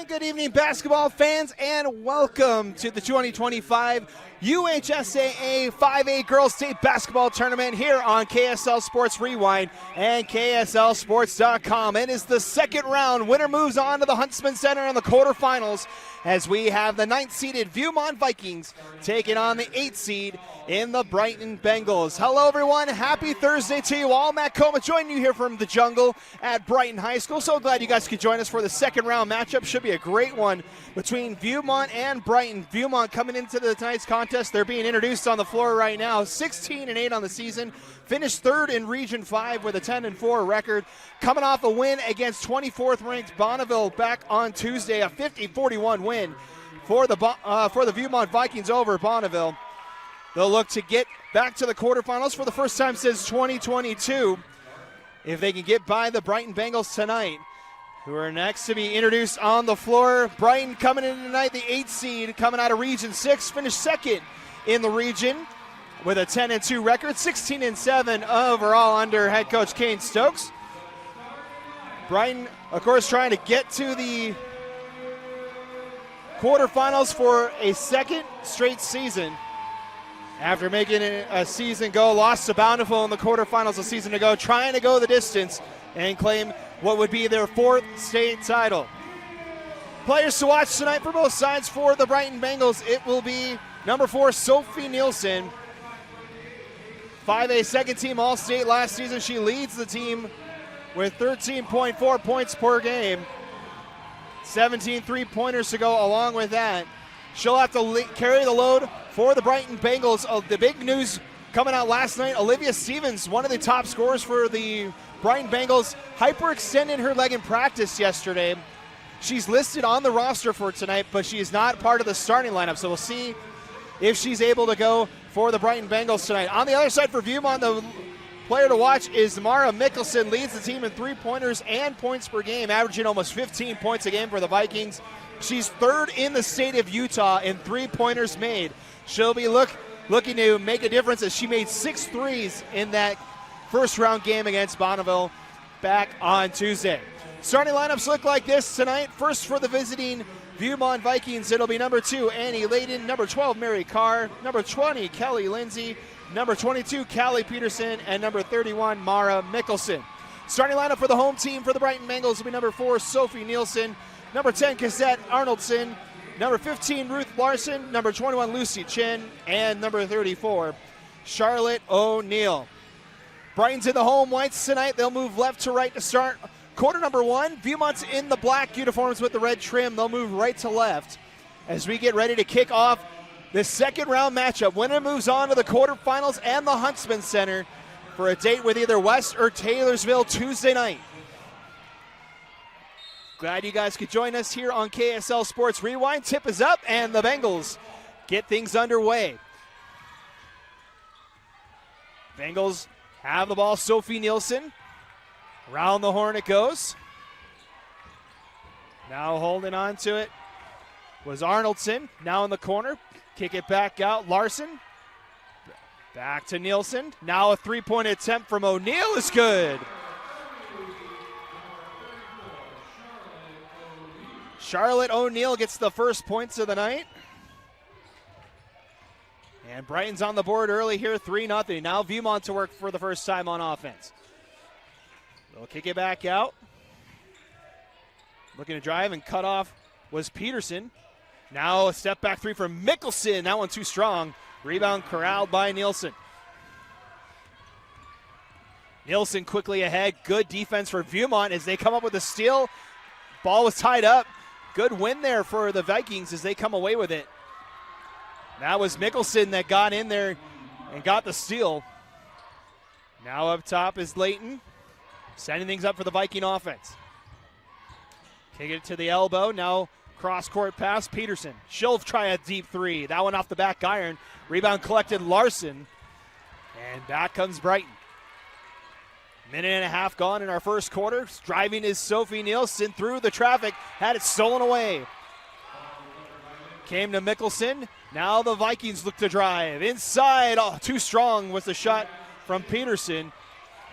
Good evening, basketball fans, and welcome to the 2025 UHSAA 5A Girls State Basketball Tournament here on KSL Sports Rewind and KSLSports.com. It is the second round. Winner moves on to the Huntsman Center in the quarterfinals as we have the 9th-seeded Viewmont Vikings taking on the 8th seed in the Brighton Bengals. Hello, everyone. Happy Thursday to you all. Matt Coma joining you here from the jungle at Brighton High School. So glad you guys could join us for the second round matchup. Should be a great one between Viewmont and Brighton. Viewmont coming into tonight's contest. They're being introduced on the floor right now. 16-8 on the season. Finished third in Region 5 with a 10-4 record. Coming off a win against 24th-ranked Bonneville back on Tuesday, a 50-41 win for the Viewmont Vikings over Bonneville. They'll look to get back to the quarterfinals for the first time since 2022 if they can get by the Brighton Bengals tonight, who are next to be introduced on the floor. Brighton coming in tonight, the 8th seed, coming out of Region 6, finished second in the region with a 10-2 record, 16-7 overall under head coach Kane Stokes. Brighton, of course, trying to get to the quarterfinals for a second straight season. After making a season go, lost to Bountiful in the quarterfinals a season ago, trying to go the distance and claim what would be their 4th state title. Players to watch tonight for both sides. For the Brighton Bengals, it will be number 4, Sophie Nielsen. 5A second team All-State last season. She leads the team with 13.4 points per game. 17 three-pointers to go along with that. She'll have to carry the load for the Brighton Bengals. The big news coming out last night, Olivia Stevens, one of the top scorers for the Brighton Bengals, hyperextended her leg in practice yesterday. She's listed on the roster for tonight, but she is not part of the starting lineup, so we'll see if she's able to go for the Brighton Bengals tonight. On the other side for Viewmont, the player to watch is Mara Mickelson, leads the team in three-pointers and points per game, averaging almost 15 points a game for the Vikings. She's third in the state of Utah in three-pointers made. She'll be looking to make a difference as she made 6 threes in that first-round game against Bonneville back on Tuesday. Starting lineups look like this tonight. First for the visiting Viewmont Vikings, it'll be number 2, Annie Layden, number 12, Mary Carr, number 20, Kelly Lindsay, number 22, Callie Peterson, and number 31, Mara Mickelson. Starting lineup for the home team for the Brighton Bengals will be number 4, Sophie Nielsen, number 10, Cassette Arnoldson, number 15, Ruth Larson, number 21, Lucy Chin, and number 34, Charlotte O'Neill. Brighton's in the home whites tonight. They'll move left to right to start quarter number 1. Viewmont's in the black uniforms with the red trim. They'll move right to left as we get ready to kick off this second round matchup. Winner moves on to the quarterfinals and the Huntsman Center for a date with either West or Taylorsville Tuesday night. Glad you guys could join us here on KSL Sports Rewind. Tip is up and the Bengals get things underway. Bengals have the ball. Sophie Nielsen. Around the horn it goes. Now holding on to it was Arnoldson. Now in the corner. Kick it back out. Larson. Back to Nielsen. Now a three-point attempt from O'Neill is good. Charlotte O'Neill gets the first points of the night. And Brighton's on the board early here, 3-0. Now Viewmont to work for the first time on offense. They'll kick it back out. Looking to drive and cut off was Peterson. Now a step back three from Mickelson. That one too strong. Rebound corralled by Nielsen. Nielsen quickly ahead. Good defense for Viewmont as they come up with a steal. Ball was tied up. Good win there for the Vikings as they come away with it. That was Mickelson that got in there and got the steal. Now up top is Layton, setting things up for the Viking offense. Kick it to the elbow. Now cross-court pass, Peterson. She'll try a deep three. That one off the back iron. Rebound collected Larson. And back comes Brighton. Minute and a half gone in our first quarter. Driving is Sophie Nielsen through the traffic. Had it stolen away. Came to Mickelson. Now the Vikings look to drive. Inside, oh, too strong was the shot from Peterson.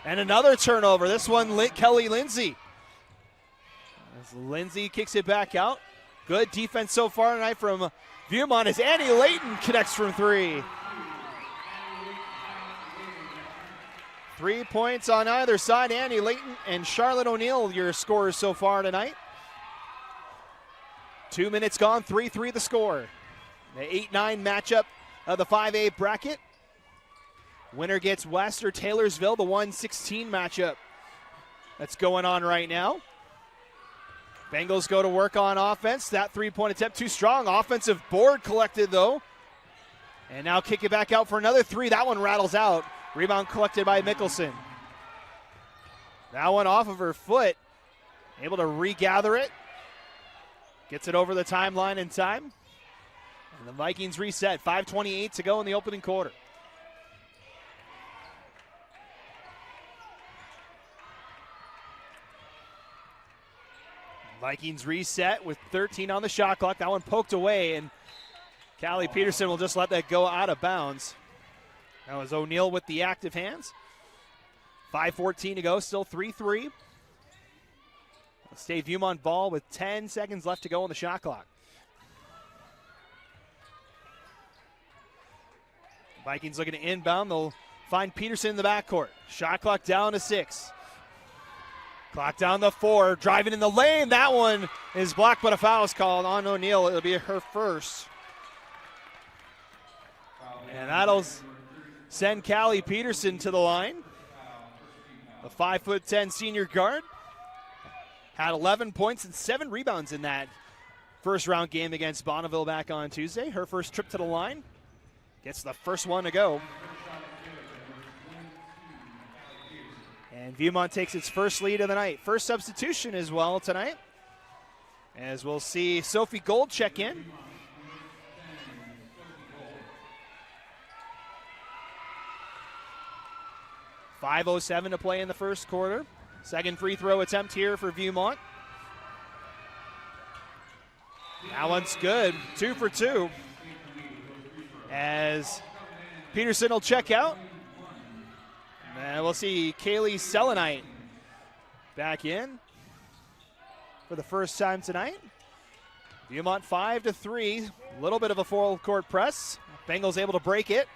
And another turnover. This one, Kelly Lindsay. As Lindsay kicks it back out. Good defense so far tonight from Viewmont as Annie Layton connects from three. 3 points on either side. Annie Layton and Charlotte O'Neill, your scorers so far tonight. 2 minutes gone, 3-3 the score. The 8-9 matchup of the 5A bracket. Winner gets West or Taylorsville, the 1-16 matchup that's going on right now. Bengals go to work on offense. That three-point attempt too strong. Offensive board collected though. And now kick it back out for another three. That one rattles out. Rebound collected by Mickelson. That one off of her foot. Able to regather it. Gets it over the timeline in time. And the Vikings reset. 5:28 to go in the opening quarter. Vikings reset with 13 on the shot clock. That one poked away, and Callie Peterson will just let that go out of bounds. That was O'Neill with the active hands. 5:14 to go, still 3-3. Stay Viewmont ball with 10 seconds left to go on the shot clock. Vikings looking to inbound. They'll find Peterson in the backcourt. Shot clock down to 6. Clock down to 4. Driving in the lane. That one is blocked, but a foul is called on O'Neill. It'll be her first. And that'll send Callie Peterson to the line. The 5'10" senior guard had 11 points and 7 rebounds in that first round game against Bonneville back on Tuesday. Her first trip to the line. Gets the first one to go. And Viewmont takes its first lead of the night. First substitution as well tonight, as we'll see Sophie Gold check in. .507 to play in the first quarter. Second free throw attempt here for Viewmont. That one's good. 2 for 2. As Peterson will check out. And we'll see Kaylee Selenite back in for the first time tonight. Viewmont 5-3. A little bit of a full court press. Bengals able to break it.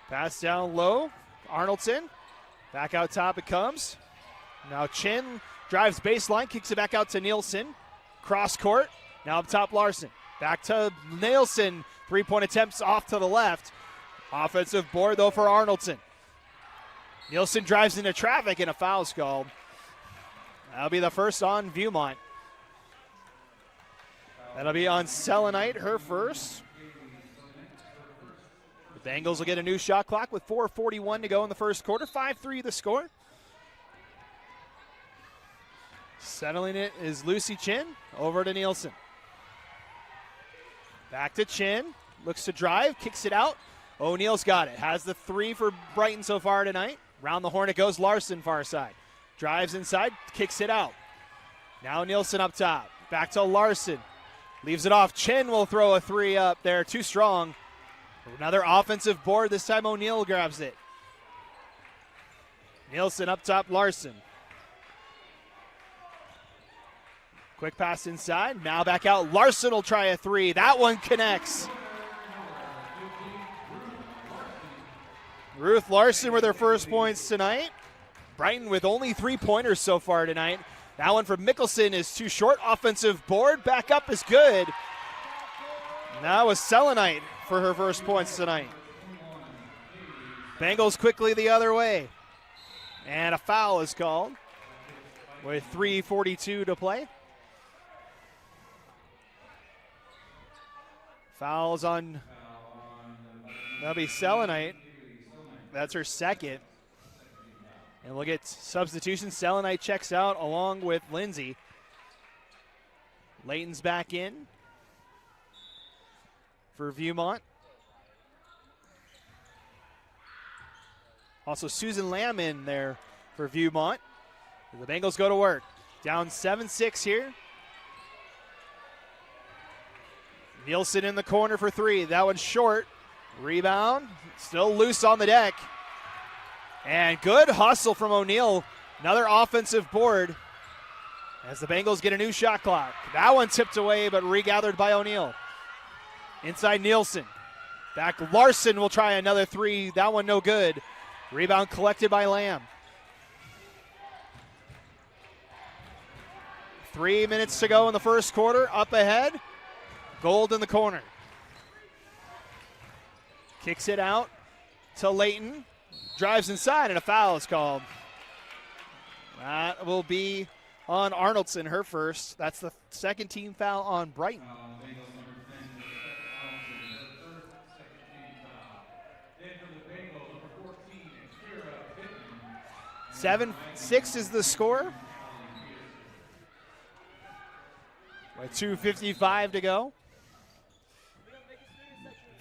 Pass down low. Arnoldson. Back out top it comes. Now Chin drives baseline, kicks it back out to Nielsen. Cross court. Now up top Larson. Back to Nielsen. 3-point attempts off to the left. Offensive board though for Arnoldson. Nielsen drives into traffic and a foul's called. That'll be the first on Viewmont. That'll be on Selenite, her first. The Bengals will get a new shot clock with 4:41 to go in the first quarter. 5-3 the score. Settling it is Lucy Chin. Over to Nielsen. Back to Chin. Looks to drive. Kicks it out. O'Neill's got it. Has the 3 for Brighton so far tonight. Round the horn it goes. Larson far side. Drives inside. Kicks it out. Now Nielsen up top. Back to Larson. Leaves it off. Chin will throw a 3 up there. Too strong. Another offensive board. This time O'Neill grabs it. Nielsen up top. Larson. Quick pass inside. Now back out. Larson will try a 3. That one connects. Ruth Larson with her first points tonight. Brighton with only 3-pointers so far tonight. That one from Mickelson is too short. Offensive board. Back up is good. Now was Selenite for her first points tonight. Bengals quickly the other way. And a foul is called with 3:42 to play. Fouls on, that'll be Selenite. That's her second. And we'll get substitution. Selenite checks out along with Lindsay. Layton's back in for Viewmont. Also Susan Lamb in there for Viewmont. The Bengals go to work. Down 7-6 here. Nielsen in the corner for 3. That one's short. Rebound. Still loose on the deck. And good hustle from O'Neill. Another offensive board. as the Bengals get a new shot clock. That one tipped away, but regathered by O'Neal. Inside Nielsen. Back Larson will try another three. That one no good. Rebound collected by Lamb. 3 minutes to go in the first quarter. Up ahead. Gold in the corner. Kicks it out to Layton. Drives inside and a foul is called. That will be on Arnoldson, her first. That's the second team foul on Brighton. 7-6 is the score. With 2:55 to go.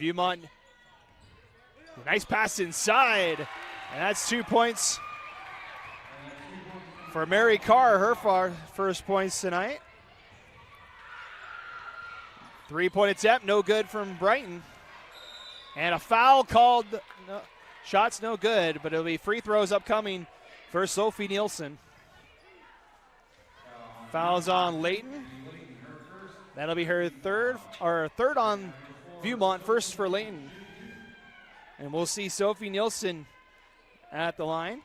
Viewmont, nice pass inside. And that's 2 points for Mary Carr, her first points tonight. 3-point attempt, no good from Brighton. And a foul called. No, shots no good, but it'll be free throws upcoming for Sophie Nielsen. Fouls on Layton. That'll be her third on Viewmont, first for Layton. And we'll see Sophie Nielsen at the line.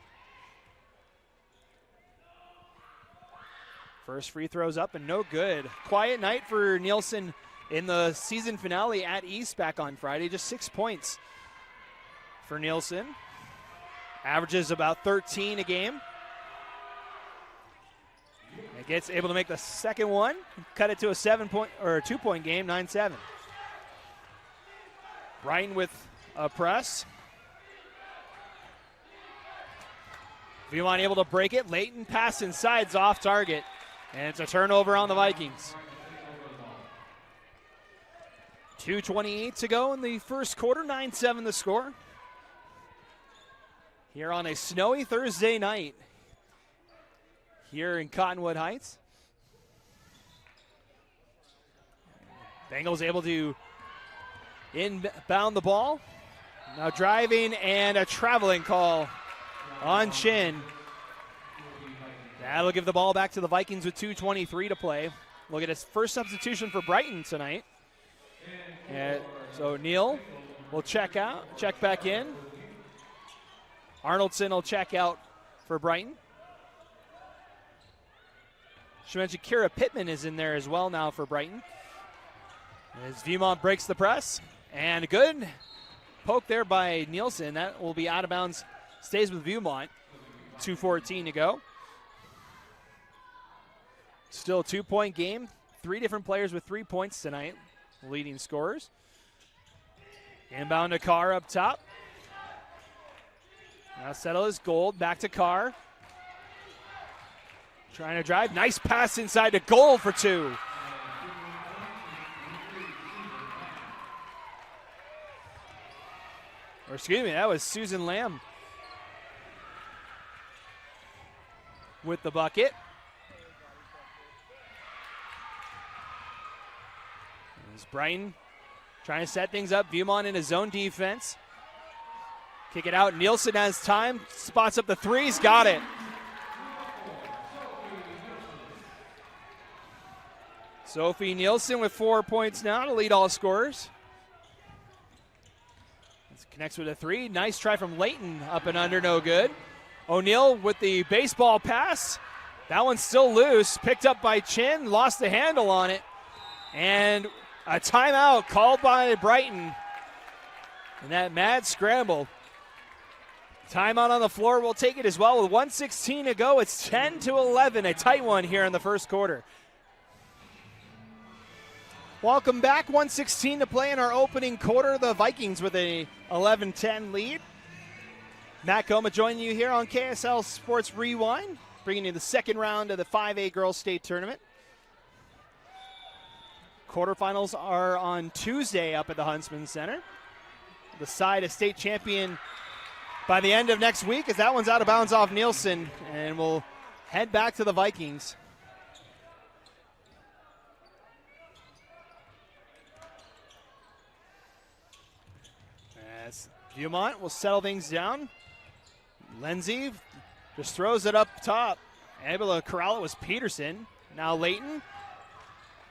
First free throws up and no good. Quiet night for Nielsen in the season finale at East back on Friday. Just 6 points for Nielsen. Averages about 13 a game. And gets able to make the second one. Cut it to a 7-point or a 2-point game, 9-7. Brighton with a press. Viewmont able to break it. Layton pass inside's off target. And it's a turnover on the Vikings. 2:28 to go in the first quarter. 9-7 the score. Here on a snowy Thursday night here in Cottonwood Heights. Bengals able to inbound the ball. Now driving and a traveling call on Chin. That'll give the ball back to the Vikings with 2:23 to play. Look at his first substitution for Brighton tonight. And so Neal will check back in. Arnoldson will check out for Brighton. Should mention Kira Pittman is in there as well now for Brighton. As Viewmont breaks the press. And a good poke there by Nielsen. That will be out of bounds. Stays with Viewmont. 2:14 to go. Still a 2-point game. 3 different players with 3 points tonight. Leading scorers. Inbound to Carr up top. Now settle is Gold. Back to Carr. Trying to drive. Nice pass inside to Gold for 2. Or excuse me, that was Susan Lamb with the bucket. There's Brighton trying to set things up. Viewmont in his zone defense. Kick it out. Nielsen has time. Spots up the threes. Got it. Sophie Nielsen with 4 points now to lead all scorers. Connects with a 3. Nice try from Layton. Up and under, no good. O'Neal with the baseball pass. That one's still loose. Picked up by Chin. Lost the handle on it. And a timeout called by Brighton. And that mad scramble. Timeout on the floor. We'll take it as well with 1:16 to go. It's 10-11. A tight one here in the first quarter. Welcome back. 1:16 to play in our opening quarter. The Vikings with a 11-10 lead. Matt Coma joining you here on KSL Sports Rewind, bringing you the second round of the 5A Girls State Tournament. Quarterfinals are on Tuesday up at the Huntsman Center. Decide a state champion by the end of next week, as that one's out of bounds off Nielsen, and we'll head back to the Vikings. As Viewmont will settle things down. Lindsay just throws it up top. Able to corral it was Peterson. Now Layton.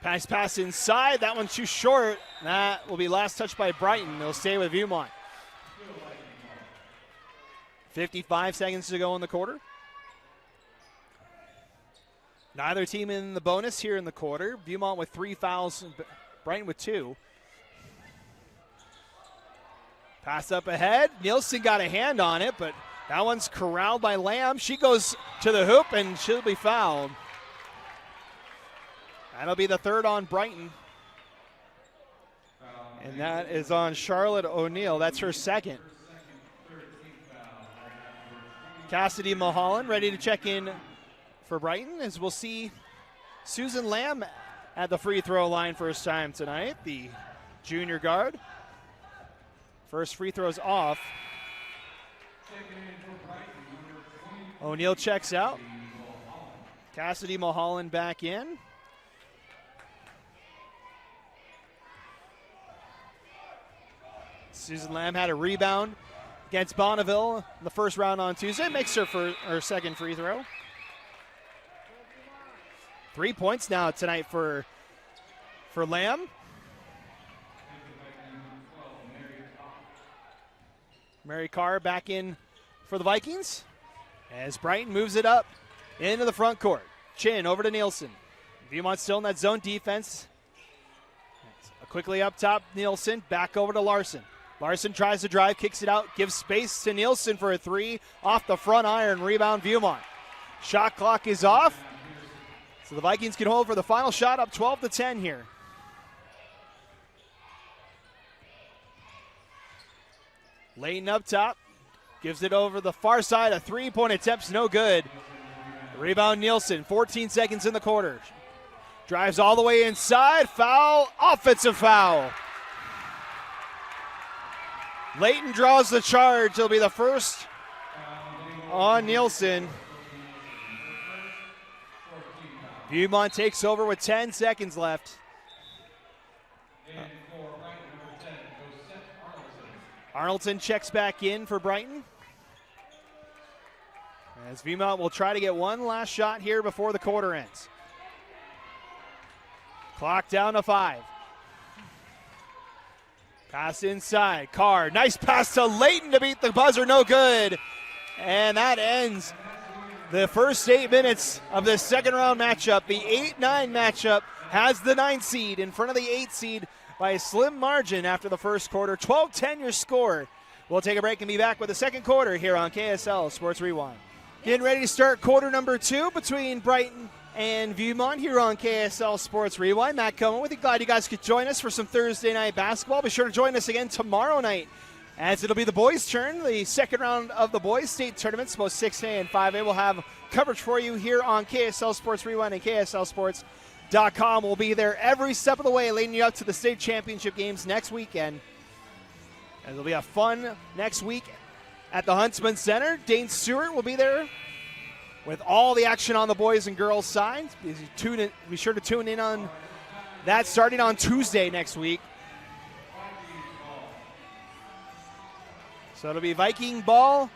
Pass inside. That one's too short. That will be last touched by Brighton. They'll stay with Viewmont. 55 seconds to go in the quarter. Neither team in the bonus here in the quarter. Viewmont with 3 fouls, Brighton with 2. Pass up ahead. Nielsen got a hand on it, but that one's corralled by Lamb. She goes to the hoop, and she'll be fouled. That'll be the third on Brighton. And that is on Charlotte O'Neill. That's her second. Cassidy Mulholland ready to check in for Brighton, as we'll see Susan Lamb at the free throw line first time tonight, the junior guard. First free throw's off. O'Neill checks out. Cassidy Mulholland back in. Susan Lamb had a rebound against Bonneville in the first round on Tuesday. Makes her for her second free throw. 3 points now tonight for Lamb. Mary Carr back in for the Vikings as Brighton moves it up into the front court. Chin over to Nielsen. Viewmont still in that zone defense. Quickly up top, Nielsen back over to Larson. Larson tries to drive, kicks it out, gives space to Nielsen for a 3. Off the front iron, rebound Viewmont. Shot clock is off, so the Vikings can hold for the final shot, up 12-10 here. Layton up top, gives it over the far side. A 3-point attempt's no good. Rebound Nielsen, 14 seconds in the quarter. Drives all the way inside, foul, offensive foul. Layton draws the charge. It'll be the first on Nielsen. Viewmont takes over with 10 seconds left. Arnoldson checks back in for Brighton. As Viewmont will try to get one last shot here before the quarter ends. Clock down to 5. Pass inside, Carr, nice pass to Layton to beat the buzzer, no good. And that ends the first 8 minutes of this second round matchup. The 8-9 matchup has the 9 seed in front of the 8 seed by a slim margin after the first quarter. 12-10 your score. We'll take a break and be back with the second quarter here on KSL Sports Rewind. Getting ready to start quarter number 2 between Brighton and Viewmont here on KSL Sports Rewind. Matt Cohen with you. Glad you guys could join us for some Thursday night basketball. Be sure to join us again tomorrow night, as it'll be the boys' turn. The second round of the boys' state tournaments, both 6A and 5A. We'll have coverage for you here on KSL Sports Rewind and KSLSports.com. We'll be there every step of the way, leading you up to the state championship games next weekend. And it'll be a fun next week at the Huntsman Center. Dane Stewart will be there with all the action on the boys and girls side. Be sure to tune in on that starting on Tuesday next week. So it'll be Viking ball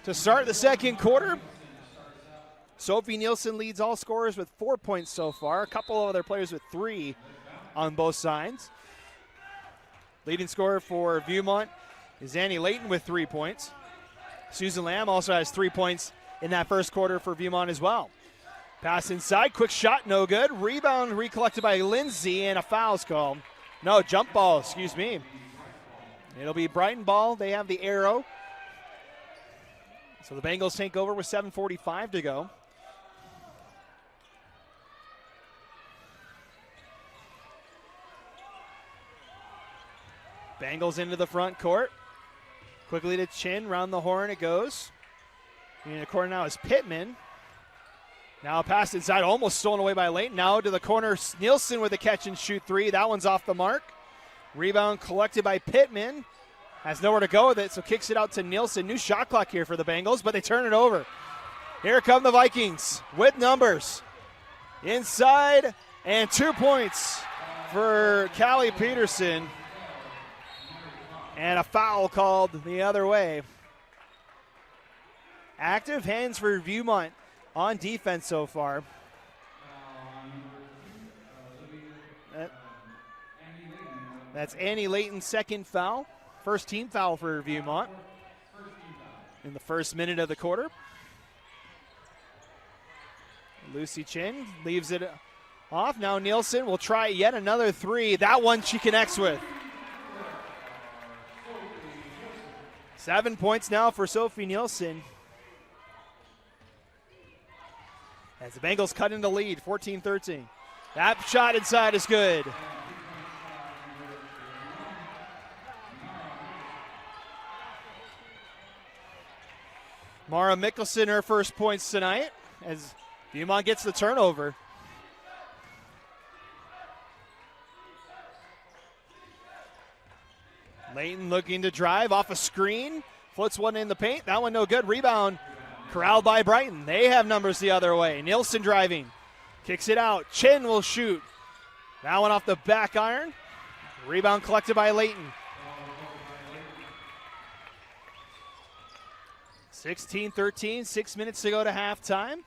to start the second quarter. Sophie Nielsen leads all scorers with 4 points so far. A couple of other players with 3 on both sides. Leading scorer for Viewmont is Annie Layton with 3 points. Susan Lamb also has 3 points in that first quarter for Viewmont as well. Pass inside, quick shot, no good. Rebound recollected by Lindsay, and a foul's called. No, jump ball, excuse me. It'll be Brighton ball. They have the arrow. So the Bengals take over with 7:45 to go. Bengals into the front court. Quickly to Chin, round the horn it goes. In the corner now is Pittman. Now pass inside, almost stolen away by Layton. Now to the corner, Nielsen with a catch and shoot 3. That one's off the mark. Rebound collected by Pittman. Has nowhere to go with it, so kicks it out to Nielsen. New shot clock here for the Bengals, but they turn it over. Here come the Vikings with numbers. Inside, and 2 points for Callie Peterson. And a foul called the other way. Active hands for Viewmont on defense so far. That's Annie Layton's second foul. First team foul for Viewmont in the first minute of the quarter. Lucy Chin leaves it off. Now Nielsen will try yet another three. That one she connects with. 7 points now for Sophie Nielsen. As the Bengals cut into lead, 14-13. That shot inside is good. Mara Mickelson, her first points tonight, as Viewmont gets the turnover. Layton looking to drive off a screen. Floats one in the paint. That one no good. Rebound corralled by Brighton. They have numbers the other way. Nielsen driving. Kicks it out. Chin will shoot. That one off the back iron. Rebound collected by Layton. 16-13, 6 minutes to go to halftime.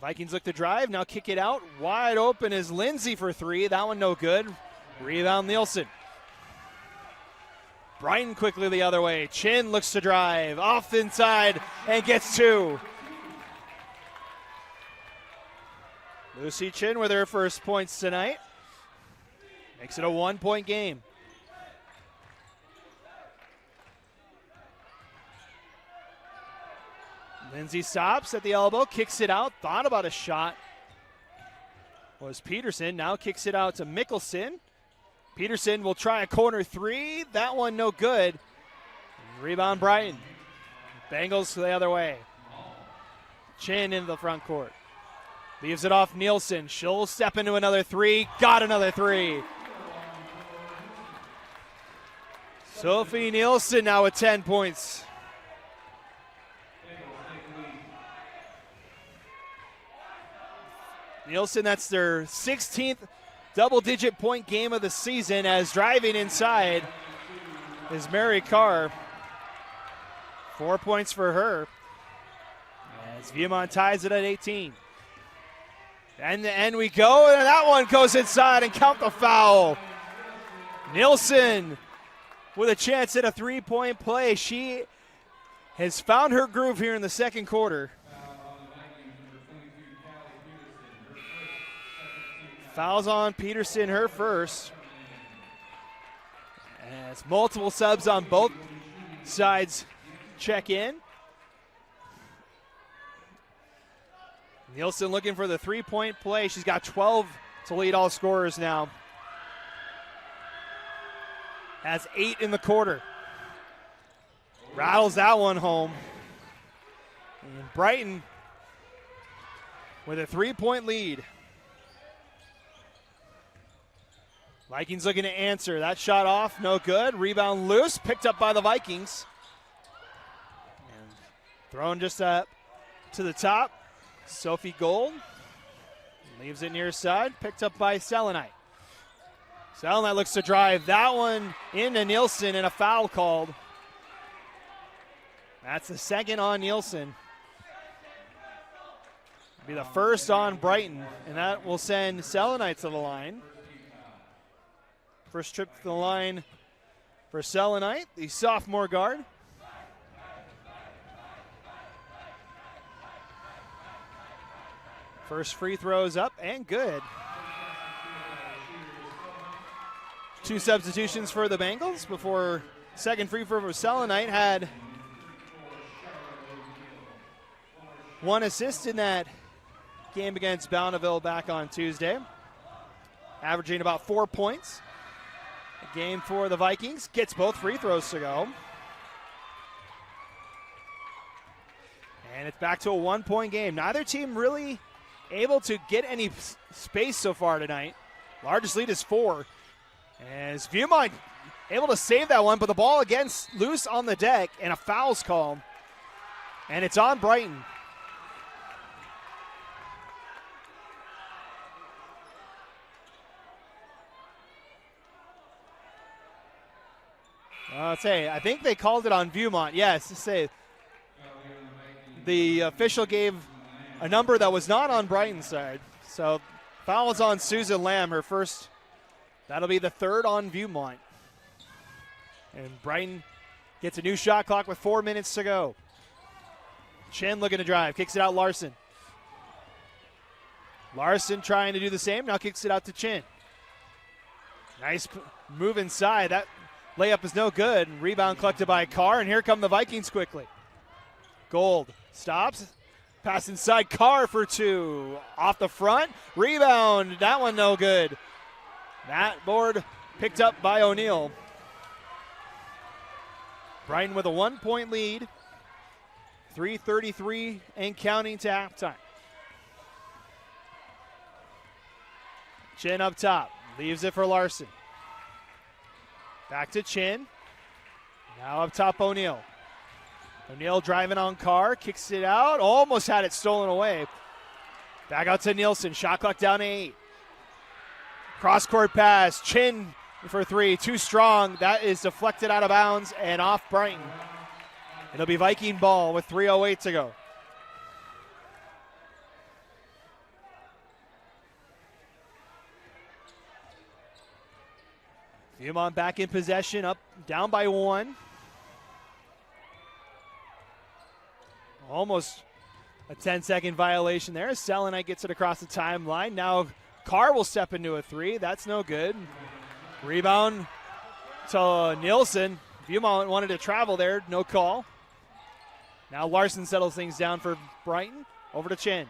Vikings look to drive, now kick it out. Wide open is Lindsay for three. That one no good. Rebound Nielsen. Brighton quickly the other way. Chin looks to drive, off inside, and gets two. Lucy Chin with her first points tonight. Makes it a 1 point game. Lindsay stops at the elbow, kicks it out, thought about a shot. Was Peterson, now kicks it out to Mickelson. Peterson will try a corner three. That one no good. Rebound Brighton. Bengals the other way. Chin into the front court. Leaves it off Nielsen. She'll step into another three. Got another three. Sophie Nielsen now with 10 points. Nielsen, that's their 16th double-digit point game of the season, as driving inside is Mary Carr. 4 points for her, as Viewmont ties it at 18. And the end we go, and that one goes inside, and count the foul. Nielsen with a chance at a three-point play. She has found her groove here in the second quarter. Fouls on Peterson, her first. As multiple subs on both sides check in. Nielsen looking for the three-point play. She's got 12 to lead all scorers now. Has 8 in the quarter. Rattles that one home. And Brighton with a three-point lead. Vikings looking to answer. That shot off, no good. Rebound loose, picked up by the Vikings. And thrown just up to the top. Sophie Gold leaves it near side, picked up by Selenite. Selenite looks to drive. That one into Nielsen and a foul called. That's the second on Nielsen. Be the first on Brighton, and that will send Selenite to the line. First trip to the line for Selenite, the sophomore guard. First free throws up and good. 2 substitutions for the Bengals before second free throw for Selenite. Had 1 assist in that game against Bountiful back on Tuesday, averaging about 4 points. A game for the Vikings. Gets both free throws to go. And it's back to a 1 point game. Neither team really able to get any space so far tonight. Largest lead is 4. As Viewmont able to save that one, but the ball again loose on the deck, and a foul's called. And it's on Brighton. I think they called it on Viewmont. Yes, to say the official gave a number that was not on Brighton's side. So foul was on Susan Lamb, her first That'll be the third on Viewmont. And Brighton gets a new shot clock with 4 minutes to go. Chin looking to drive, kicks it out Larson. Larson trying to do the same, now kicks it out to Chin. Nice move inside. That layup is no good. Rebound collected by Carr, and here come the Vikings quickly. Gold stops, pass inside, Carr for two. Off the front, rebound, that one no good. That board picked up by O'Neal. Brighton with a 1 point lead. 3:33 and counting to halftime. Chin up top, leaves it for Larson. Back to Chin. Now up top O'Neal. O'Neal driving on Carr, kicks it out, almost had it stolen away. Back out to Nielsen, shot clock down to 8. Cross-court pass, Chin for three, too strong. That is deflected out of bounds and off Brighton. It'll be Viking ball with 3:08 to go. Viewmont back in possession, up, down by 1. Almost a 10-second violation there. Selenite gets it across the timeline. Now Carr will step into a 3. That's no good. Rebound to Nielsen. Viewmont wanted to travel there. No call. Now Larson settles things down for Brighton. Over to Chin.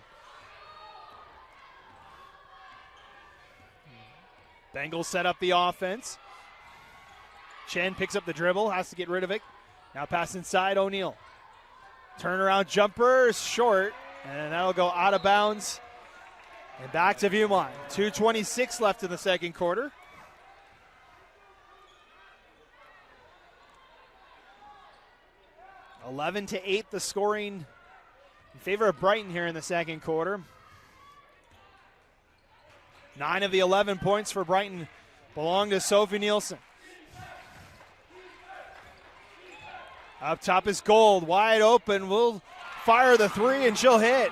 Bengals set up the offense. Chin picks up the dribble. Has to get rid of it. Now pass inside O'Neal. Turnaround jumper short. And that'll go out of bounds. And back to Viewmont. 2:26 left in the second quarter. (11-8) the scoring in favor of Brighton here in the second quarter. 9 of the 11 points for Brighton belong to Sophie Nielsen. Up top is Gold, wide open, will fire the 3 and she'll hit.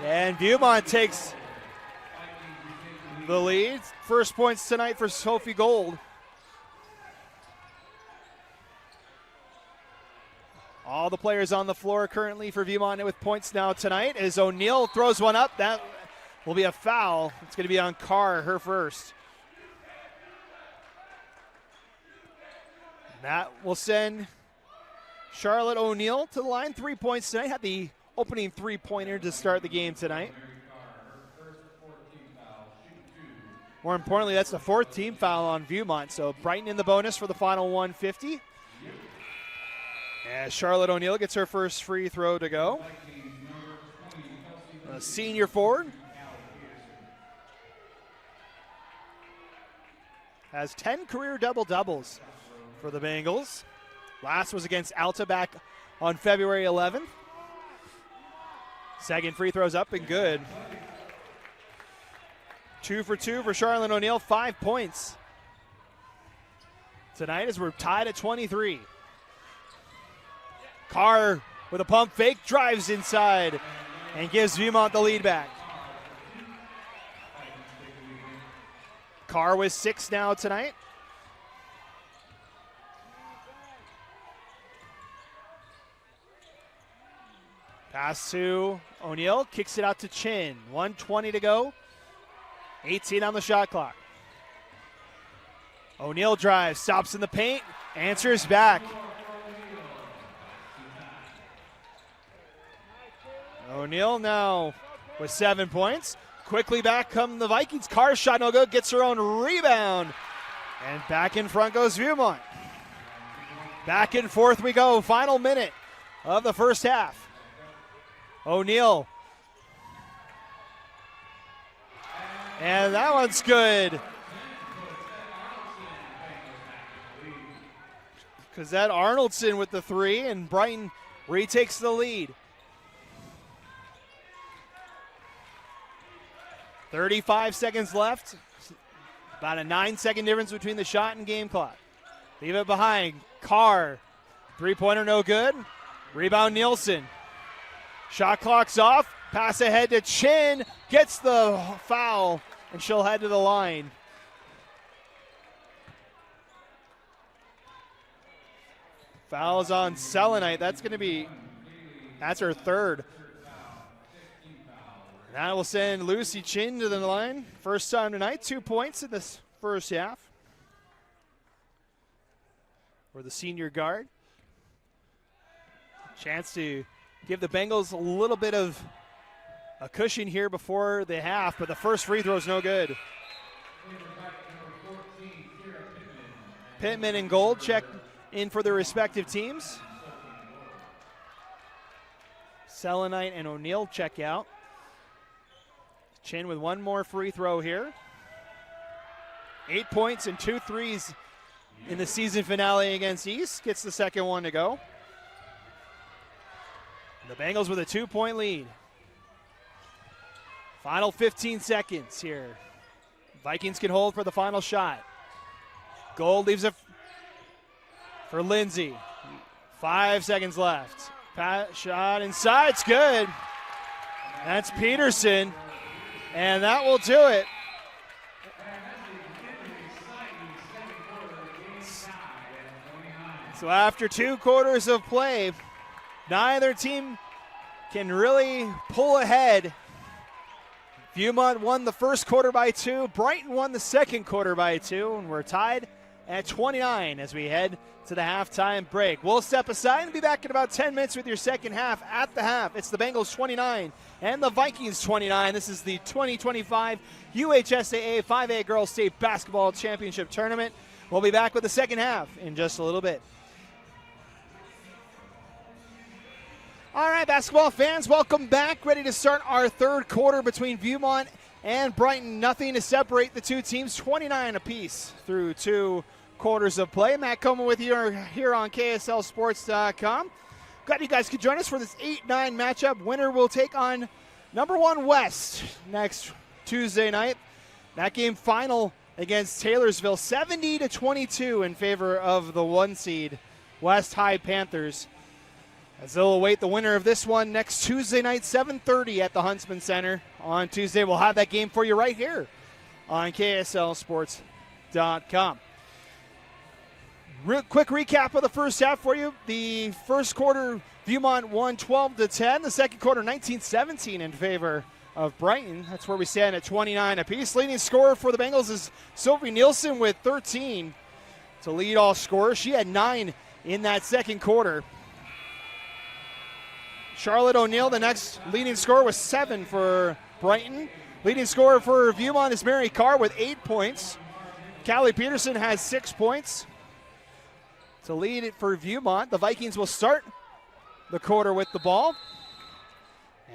And Viewmont takes the lead. First points tonight for Sophie Gold. All the players on the floor currently for Viewmont with points now tonight as O'Neal throws one up. That will be a foul. It's going to be on Carr, her first. That will send Charlotte O'Neal to the line. 3 points tonight. Had the opening three-pointer to start the game tonight. More importantly, that's the 4th team foul on Viewmont. So Brighton in the bonus for the final 150. As Charlotte O'Neal gets her first free throw to go. A senior forward. Has 10 career double-doubles for the Bengals. Last was against Alta back on February 11th. Second free throw's up and good. 2 for 2 for Charlotte O'Neal, 5 points tonight as we're tied at 23. Carr with a pump fake, drives inside and gives Viewmont the lead back. Carr with 6 now tonight. Pass to O'Neal, kicks it out to Chin. 1:20 to go. 18 on the shot clock. O'Neal drives, stops in the paint, answers back. O'Neal now with 7 points. Quickly back come the Vikings. Carr shot no good, gets her own rebound. And back in front goes Viewmont. Back and forth we go. Final minute of the first half. O'Neal. And that one's good. Cosette Arnoldson with the 3, and Brighton retakes the lead. 35 seconds left. About a 9-second difference between the shot and game clock. Leave it behind. Carr. 3-pointer no good. Rebound Nielsen. Shot clock's off. Pass ahead to Chin. Gets the foul, and she'll head to the line. Fouls on Selenite. That's her third. That will send Lucy Chin to the line. First time tonight, 2 points in this first half for the senior guard. Chance to give the Bengals a little bit of a cushion here before the half, but the first free throw is no good. Pittman and Gold check in for their respective teams. Selenite and O'Neill check out. Chin with one more free throw here. 8 points and 2 threes in the season finale against East. Gets the second one to go. The Bengals with a 2-point lead. Final 15 seconds here. Vikings can hold for the final shot. Gold leaves it for Lindsay. 5 seconds left. Shot inside, it's good. That's Peterson, and that will do it. So after 2 quarters of play, neither team can really pull ahead. Viewmont won the first quarter by 2. Brighton won the second quarter by 2, and we're tied at 29 as we head to the halftime break. We'll step aside and be back in about 10 minutes with your second half. At the half, it's the Bengals 29 and the Vikings 29. This is the 2025 UHSAA 5A Girls State Basketball Championship Tournament. We'll be back with the second half in just a little bit. All right, basketball fans, welcome back. Ready to start our third quarter between Viewmont and Brighton. Nothing to separate the two teams, 29 apiece through 2 quarters of play. Matt Coleman with you here on KSLSports.com. Glad you guys could join us for this 8-9 matchup. Winner will take on number 1 West next Tuesday night. That game final against Taylorsville, 70-22 in favor of the 1 seed West High Panthers, as they'll await the winner of this one next Tuesday night, 7:30 at the Huntsman Center. On Tuesday, we'll have that game for you right here on KSLSports.com. Real quick recap of the first half for you. The first quarter, Viewmont won 12-10. The second quarter, 19-17 in favor of Brighton. That's where we stand at 29 apiece. Leading scorer for the Bengals is Sophie Nielsen with 13 to lead all scorers. She had 9 in that second quarter. Charlotte O'Neill, the next leading scorer, with 7 for Brighton. Leading scorer for Viewmont is Mary Carr with 8 points. Callie Peterson has 6 points to lead it for Viewmont. The Vikings will start the quarter with the ball.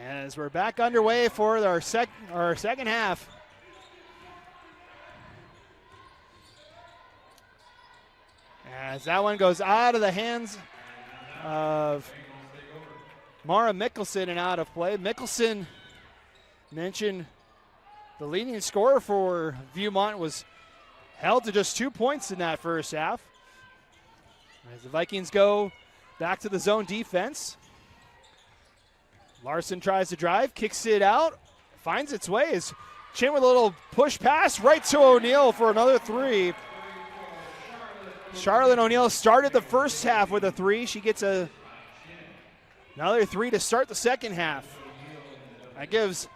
As we're back underway for our second half. As that one goes out of the hands of Mara Mickelson and out of play. Mickelson mentioned the leading scorer for Viewmont was held to just 2 points in that first half. As the Vikings go back to the zone defense. Larson tries to drive, kicks it out, finds its way. As Chin with a little push pass right to O'Neill for another 3. Charlotte O'Neill started the first half with a 3. She gets another 3 to start the second half. That gives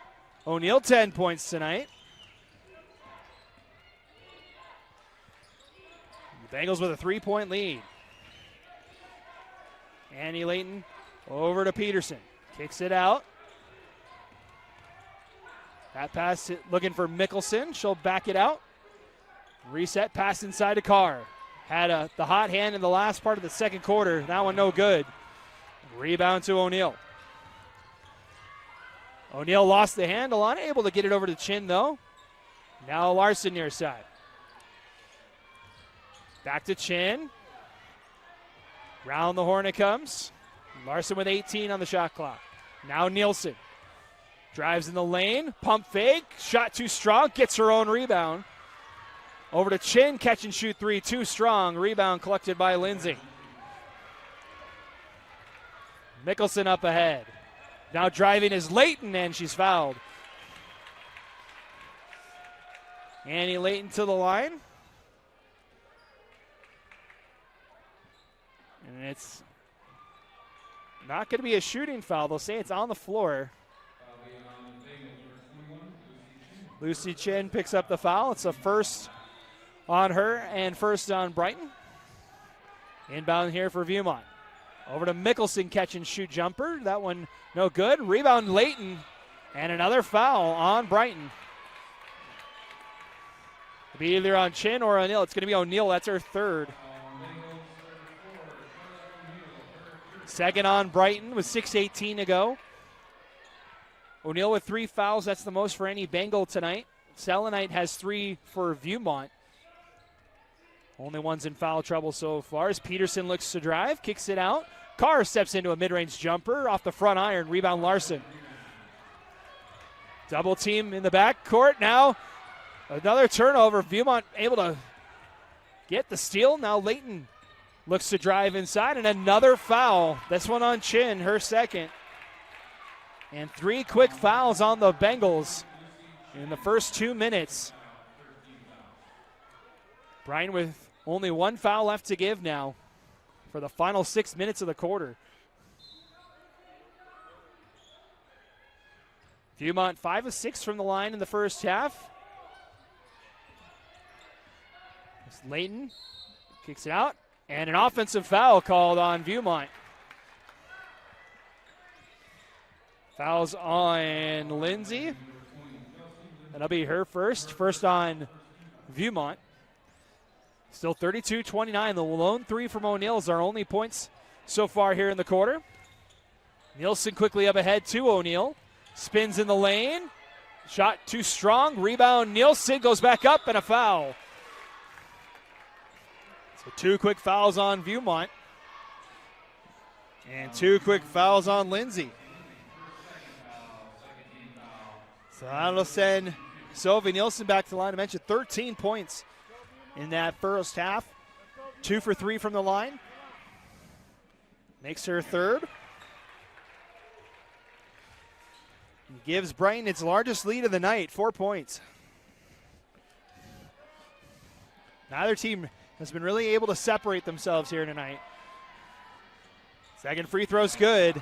O'Neill 10 points tonight. The Bengals with a 3-point lead. Annie Layton over to Peterson. Kicks it out. That pass looking for Mickelson. She'll back it out. Reset pass inside to Carr. Had the hot hand in the last part of the second quarter. That one no good. Rebound to O'Neill. O'Neill lost the handle on it, able to get it over to Chin though. Now Larson near side. Back to Chin. Round the horn it comes. Larson with 18 on the shot clock. Now Nielsen. Drives in the lane. Pump fake. Shot too strong. Gets her own rebound. Over to Chin. Catch and shoot 3. Too strong. Rebound collected by Lindsay. Mickelson up ahead. Now driving is Layton, and she's fouled. Annie Layton to the line. And it's not going to be a shooting foul. They'll say it's on the floor. Lucy Chin picks up the foul. It's a first on her and first on Brighton. Inbound here for Viewmont. Over to Mickelson, catch and shoot jumper. That one no good. Rebound Layton, and another foul on Brighton. It'll be either on Chin or O'Neal. It's going to be O'Neal. That's her third. Second on Brighton with 6:18 to go. O'Neal with 3 fouls. That's the most for any Bengal tonight. Selenite has 3 for Viewmont. Only one's in foul trouble so far as Peterson looks to drive, kicks it out. Carr steps into a mid-range jumper off the front iron. Rebound Larson. Double team in the back court. Now another turnover. Viewmont able to get the steal. Now Layton looks to drive inside, and another foul. This one on Chin, her second. And 3 quick fouls on the Bengals in the first 2 minutes. Brian with only 1 foul left to give now for the final 6 minutes of the quarter. Viewmont 5 of 6 from the line in the first half. It's Layton kicks it out, and an offensive foul called on Viewmont. Fouls on Lindsay. That'll be her first on Viewmont. Still 32-29. The lone 3 from O'Neal is our only points so far here in the quarter. Nielsen quickly up ahead to O'Neal. Spins in the lane. Shot too strong. Rebound. Nielsen goes back up, and a foul. So 2 quick fouls on Viewmont. And 2 quick fouls on Lindsay. So that'll send Sylvie Nielsen back to the line. I mentioned 13 points in that first half. 2 for 3 from the line. Makes her third. Gives Brighton its largest lead of the night, 4 points. Neither team has been really able to separate themselves here tonight. Second free throw's good.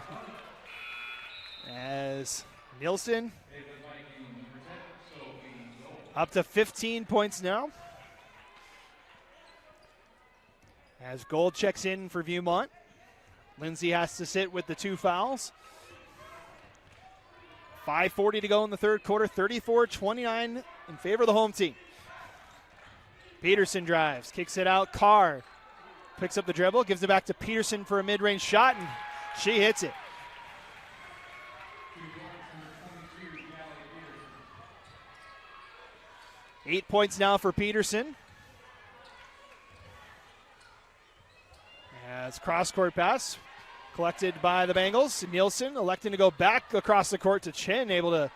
As Nielsen up to 15 points now. As Gold checks in for Viewmont. Lindsay has to sit with the 2 fouls. 5:40 to go in the third quarter, 34-29 in favor of the home team. Peterson drives, kicks it out. Carr picks up the dribble, gives it back to Peterson for a mid-range shot, and she hits it. Eight points now for Peterson. As cross-court pass collected by the Bengals. Nielsen electing to go back across the court to Chin, able to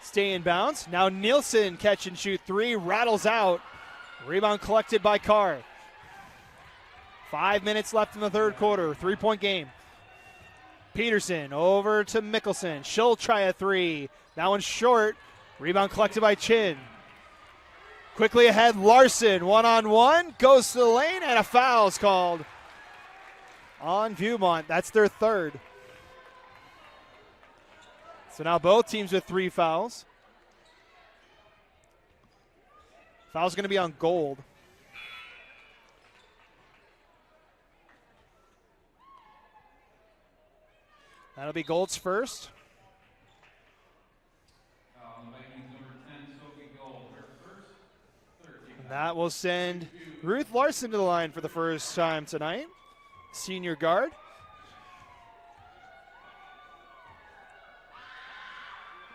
stay in bounds. Now Nielsen catch and shoot 3, rattles out. Rebound collected by Carr. 5 minutes left in the third quarter, 3-point game. Peterson over to Mickelson. She'll try a 3. That one's short. Rebound collected by Chin. Quickly ahead, Larson, one-on-one, goes to the lane, and a foul is called on Viewmont. That's their third. So now both teams with 3 fouls. Foul's going to be on Gold. That'll be Gold's first. And that will send Ruth Larson to the line for the first time tonight. Senior guard.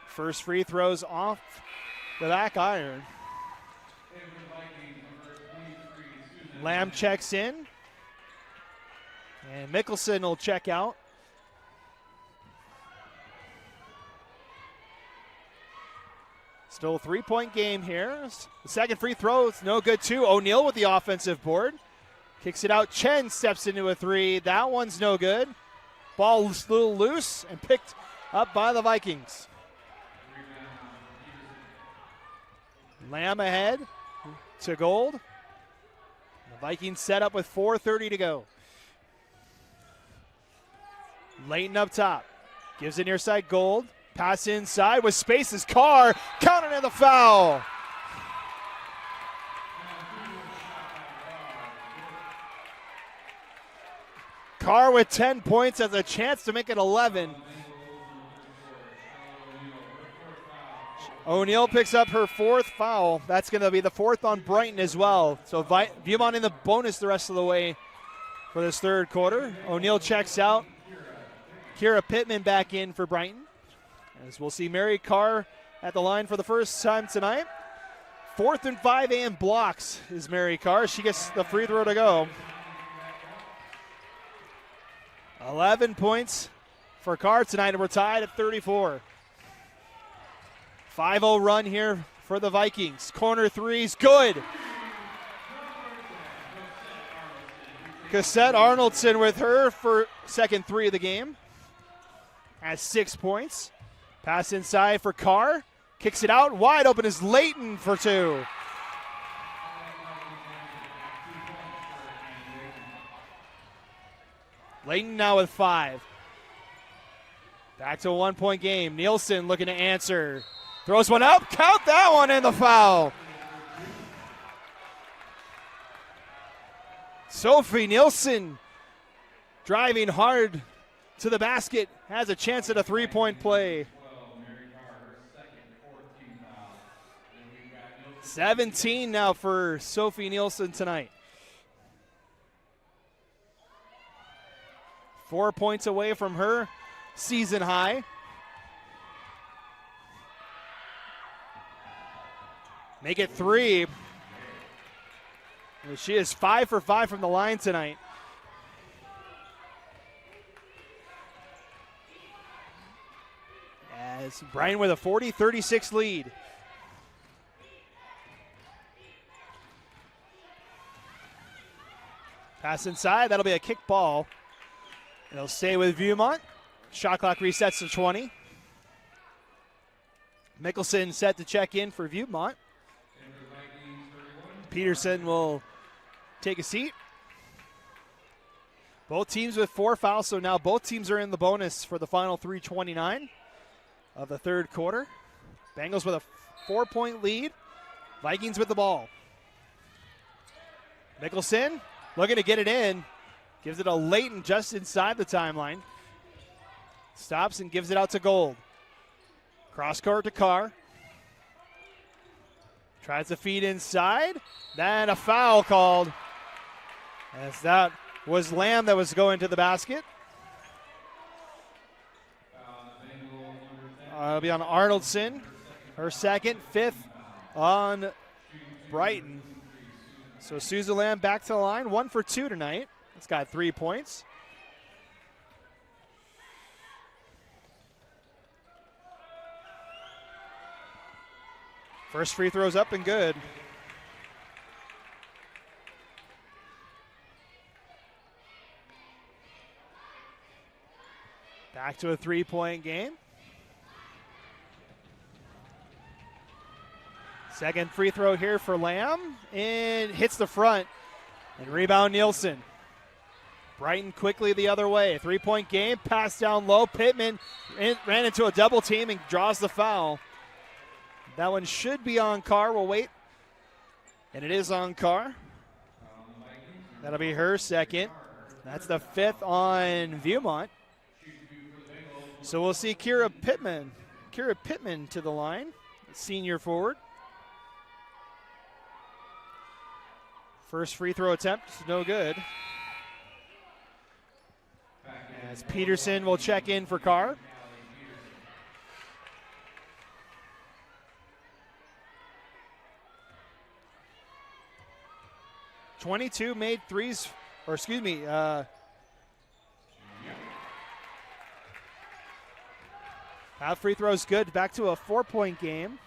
First free throws off the back iron. Lamb checks in. And Mickelson will check out. Still a 3-point game here. The second free throw is no good too. O'Neal with the offensive board. Kicks it out. Chen steps into a 3. That one's no good. Ball a little loose and picked up by the Vikings. Lamb ahead to Gold. The Vikings set up with 4:30 to go. Layton up top. Gives it near side Gold. Pass inside with spaces. Carr counted in the foul. Carr with 10 points has a chance to make it 11. O'Neal picks up her 4th foul. That's going to be the 4th on Brighton as well. So Viewmont in the bonus the rest of the way for this 3rd quarter. O'Neal checks out. Kira Pittman back in for Brighton. As we'll see Mary Carr at the line for the first time tonight. 4th and 5 and blocks is Mary Carr. She gets the free throw to go. 11 points for Carr tonight, and we're tied at 34. 5-0 run here for the Vikings. Corner three's good. Cassette Arnoldson with her for second 3 of the game. Has 6 points. Pass inside for Carr. Kicks it out. Wide open is Layton for 2. Layton now with 5. Back to a 1-point game. Nielsen looking to answer. Throws one up. Count that one in the foul. Sophie Nielsen driving hard to the basket. Has a chance at a 3-point play. 17 now for Sophie Nielsen tonight. 4 points away from her season high. Make it 3. She is 5 for 5 from the line tonight. As Brighton with a 40-36 lead. Pass inside, that'll be a kick ball. It'll stay with Viewmont. Shot clock resets to 20. Mickelson set to check in for Viewmont. Peterson will take a seat. Both teams with 4 fouls, so now both teams are in the bonus for the final 3:29 of the 3rd quarter. Bengals with a 4-point lead. Vikings with the ball. Mickelson looking to get it in. Gives it a Layton just inside the timeline. Stops and gives it out to Gold. Cross court to Carr. Tries to feed inside. Then a foul called. As that was Lamb that was going to the basket. It'll be on Arnoldson. Her second, 5th on Brighton. So Susan Lamb back to the line. 1 for 2 tonight. It's got 3 points. First free throw's up and good. Back to a 3-point game. Second free throw here for Lamb, and hits the front. And rebound Nielsen. Brighton quickly the other way. 3-point game, pass down low. Pittman ran into a double team and draws the foul. That one should be on Carr. We'll wait. And it is on Carr. That'll be her second. That's the 5th on Viewmont. So we'll see Kira Pittman to the line, senior forward. First free throw attempt, no good. As Peterson will check in for Carr. .22 made threes, or excuse me, half free throws good. Back to a 4-point game.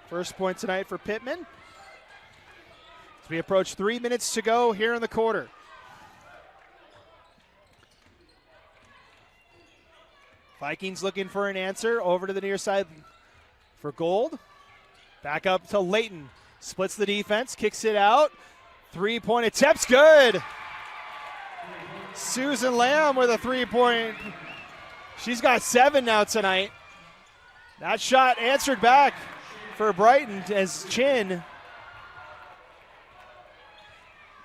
First point tonight for Pittman. As we approach 3 minutes to go here in the quarter. Vikings looking for an answer. Over to the near side for Gold. Back up to Layton. Splits the defense, kicks it out. 3-point attempt's good. Susan Lamb with a 3-point. She's got 7 now tonight. That shot answered back for Brighton as Chin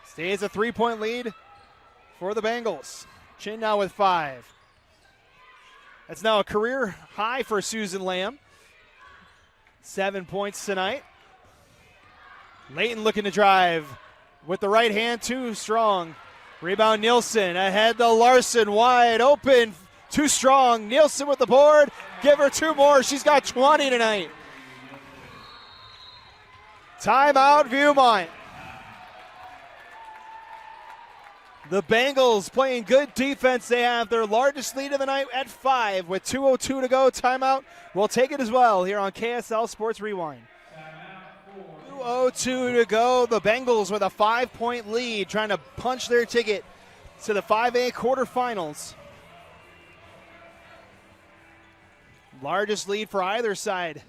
stays a 3-point lead for the Bengals. Chin now with 5. That's now a career high for Susan Lamb. 7 points tonight. Layton looking to drive with the right hand, too strong. Rebound Nielsen ahead to Larson, wide open, too strong. Nielsen with the board, give her 2 more. She's got 20 tonight. Timeout, Viewmont. The Bengals playing good defense. They have their largest lead of the night at 5 with 2:02 to go. Timeout. We'll take it as well here on KSL Sports Rewind. 2:02 to go. The Bengals with a 5-point lead, trying to punch their ticket to the 5A quarterfinals. Largest lead for either side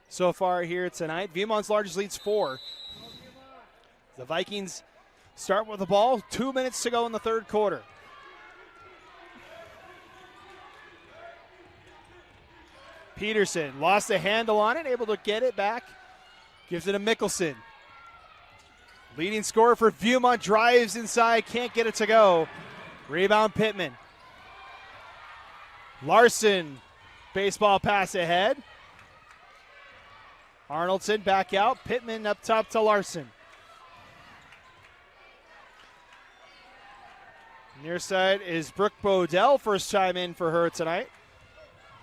so far here tonight. Viewmont's largest lead's 4. The Vikings start with the ball. 2 minutes to go in the third quarter. Peterson lost a handle on it, able to get it back. Gives it to Mickelson. Leading scorer for Viewmont drives inside, can't get it to go. Rebound Pittman. Larson, baseball pass ahead. Arnoldson back out. Pittman up top to Larson. Near side is Brooke Bodell, first time in for her tonight.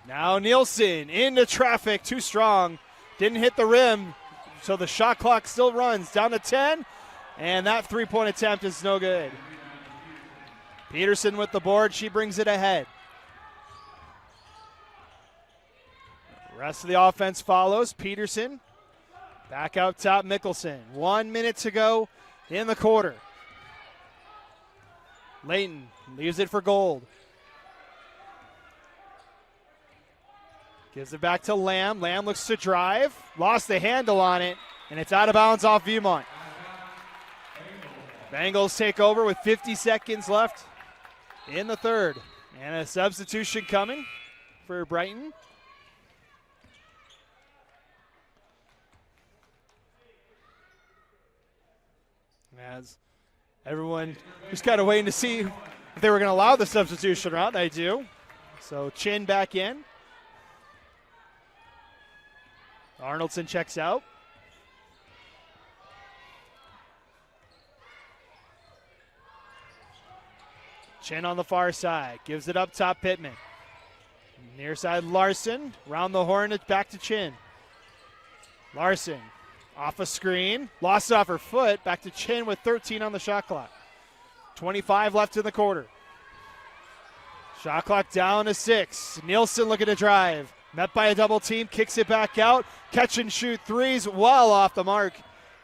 Now Nielsen into traffic, too strong. Didn't hit the rim, so the shot clock still runs. Down to 10, and that 3-point attempt is no good. Peterson with the board, she brings it ahead. Rest of the offense follows. Peterson back out top, Mickelson. 1 minute to go in the quarter. Layton leaves it for Gold. Gives it back to Lamb. Lamb looks to drive. Lost the handle on it, and it's out of bounds off Viewmont. Bengals take over with 50 seconds left in the third. And a substitution coming for Brighton. As everyone was kind of waiting to see if they were going to allow the substitution route. They do. So Chin back in. Arnoldson checks out. Chin on the far side. Gives it up top, Pittman. Near side, Larson. Round the horn, it's back to Chin. Larson off a screen. Lost it off her foot. Back to Chin with 13 on the shot clock. 25 left in the quarter. Shot clock down to 6. Nielsen looking to drive. Met by a double team. Kicks it back out. Catch and shoot threes well off the mark.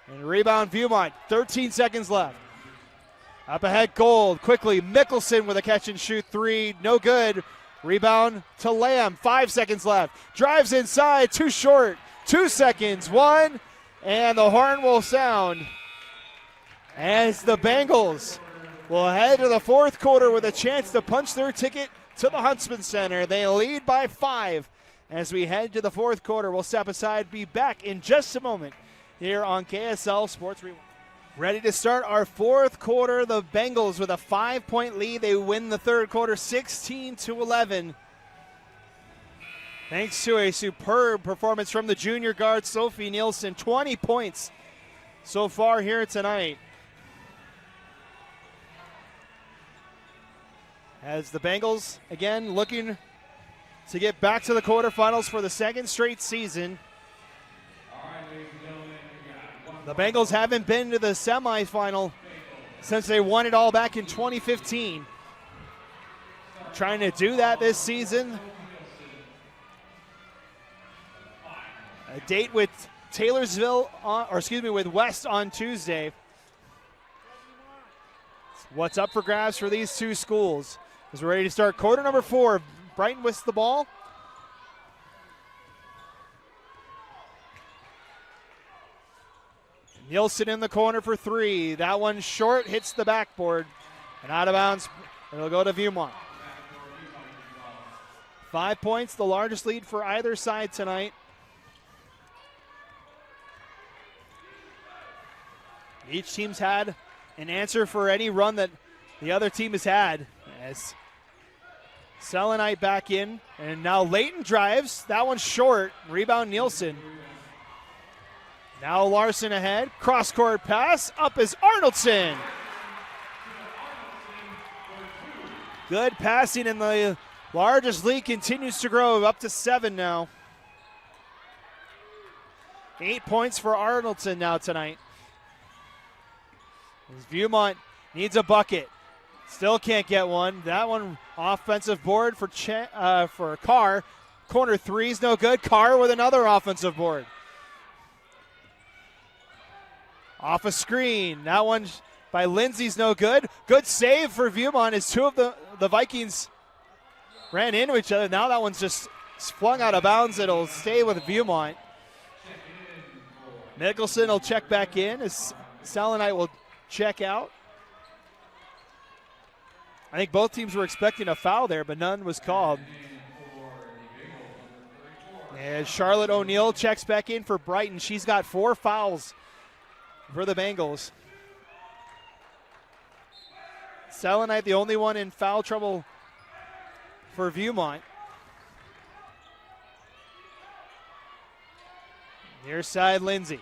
And rebound Viewmont. 13 seconds left. Up ahead, Gold. Quickly, Mickelson with a catch and shoot 3. No good. Rebound to Lamb. 5 seconds left. Drives inside. Too short. 2 seconds. 1. And the horn will sound as the Bengals will head to the fourth quarter with a chance to punch their ticket to the Huntsman Center. They lead by 5 as we head to the fourth quarter. We'll step aside, be back in just a moment here on KSL Sports Rewind. Ready to start our fourth quarter. The Bengals with a 5-point lead. They win the third quarter 16-11. Thanks to a superb performance from the junior guard, Sophie Nielsen. 20 points so far here tonight. As the Bengals, again, looking to get back to the quarterfinals for the second straight season. The Bengals haven't been to the semifinal since they won it all back in 2015. Trying to do that this season. A date with Taylorsville, with West on Tuesday. What's up for grabs for these two schools? As we're ready to start quarter number 4. Brighton whisks the ball. Nielsen in the corner for 3. That one short, hits the backboard. And out of bounds It'll go to Viewmont. 5 points, the largest lead for either side tonight. Each team's had an answer for any run that the other team has had. As Selenite back in, and now Layton drives. That one's short. Rebound Nielsen. Now Larson ahead. Cross-court pass. Up is Arnoldson. Good passing, and the largest lead continues to grow up to 7 now. 8 points for Arnoldson now tonight. As Viewmont needs a bucket. Still can't get one. That one offensive board for Carr. Corner three's no good. Carr with another offensive board. Off a screen. That one by Lindsay's no good. Good save for Viewmont as two of the Vikings ran into each other. Now that one's just flung out of bounds. It'll stay with Viewmont. Mickelson will check back in as Selenite will check out. I think both teams were expecting a foul there, but none was called. And Charlotte O'Neill checks back in for Brighton. She's got 4 fouls for the Bengals. Selenite, the only one in foul trouble for Viewmont. Near side, Lindsay.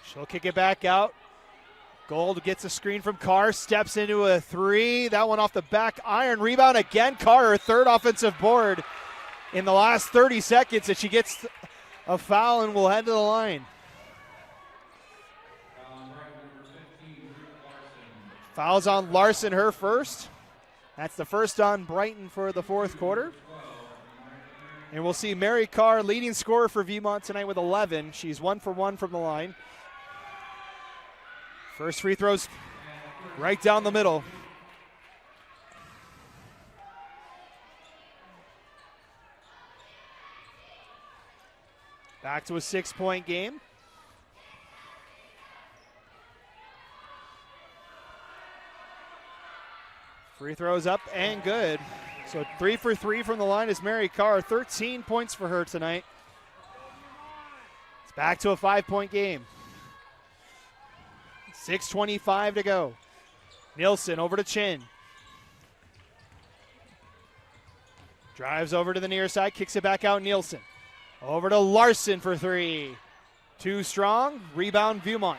She'll kick it back out. Gold gets a screen from Carr, steps into a 3. That one off the back iron. Rebound again. Carr, her third offensive board in the last 30 seconds, and she gets a foul and will head to the line. Fouls on Larson, her first. That's the first on Brighton for the fourth quarter. And we'll see Mary Carr, leading scorer for Viewmont tonight with 11. She's 1 for 1 from the line. First free throw's right down the middle. Back to a 6-point game. Free throws up and good. So 3 for 3 from the line is Mary Carr. 13 points for her tonight. It's back to a 5-point game. 6:25 to go. Nielsen over to Chin. Drives over to the near side, kicks it back out. Nielsen. Over to Larson for 3. Too strong. Rebound Viewmont.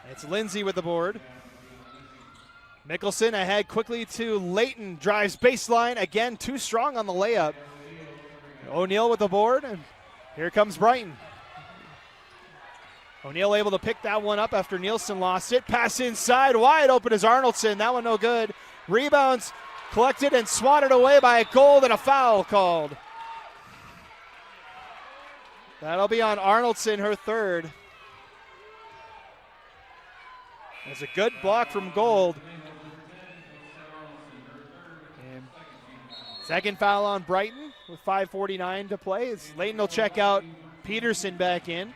It's Lindsay with the board. Mickelson ahead quickly to Layton. Drives baseline. Again, too strong on the layup. O'Neill with the board. And here comes Brighton. O'Neill able to pick that one up after Nielsen lost it. Pass inside. Wide open is Arnoldson. That one no good. Rebounds collected and swatted away by a Gold, and a foul called. That'll be on Arnoldson, her third. That's a good block from Gold. And second foul on Brighton with 5:49 to play. Layton will check out. Peterson back in.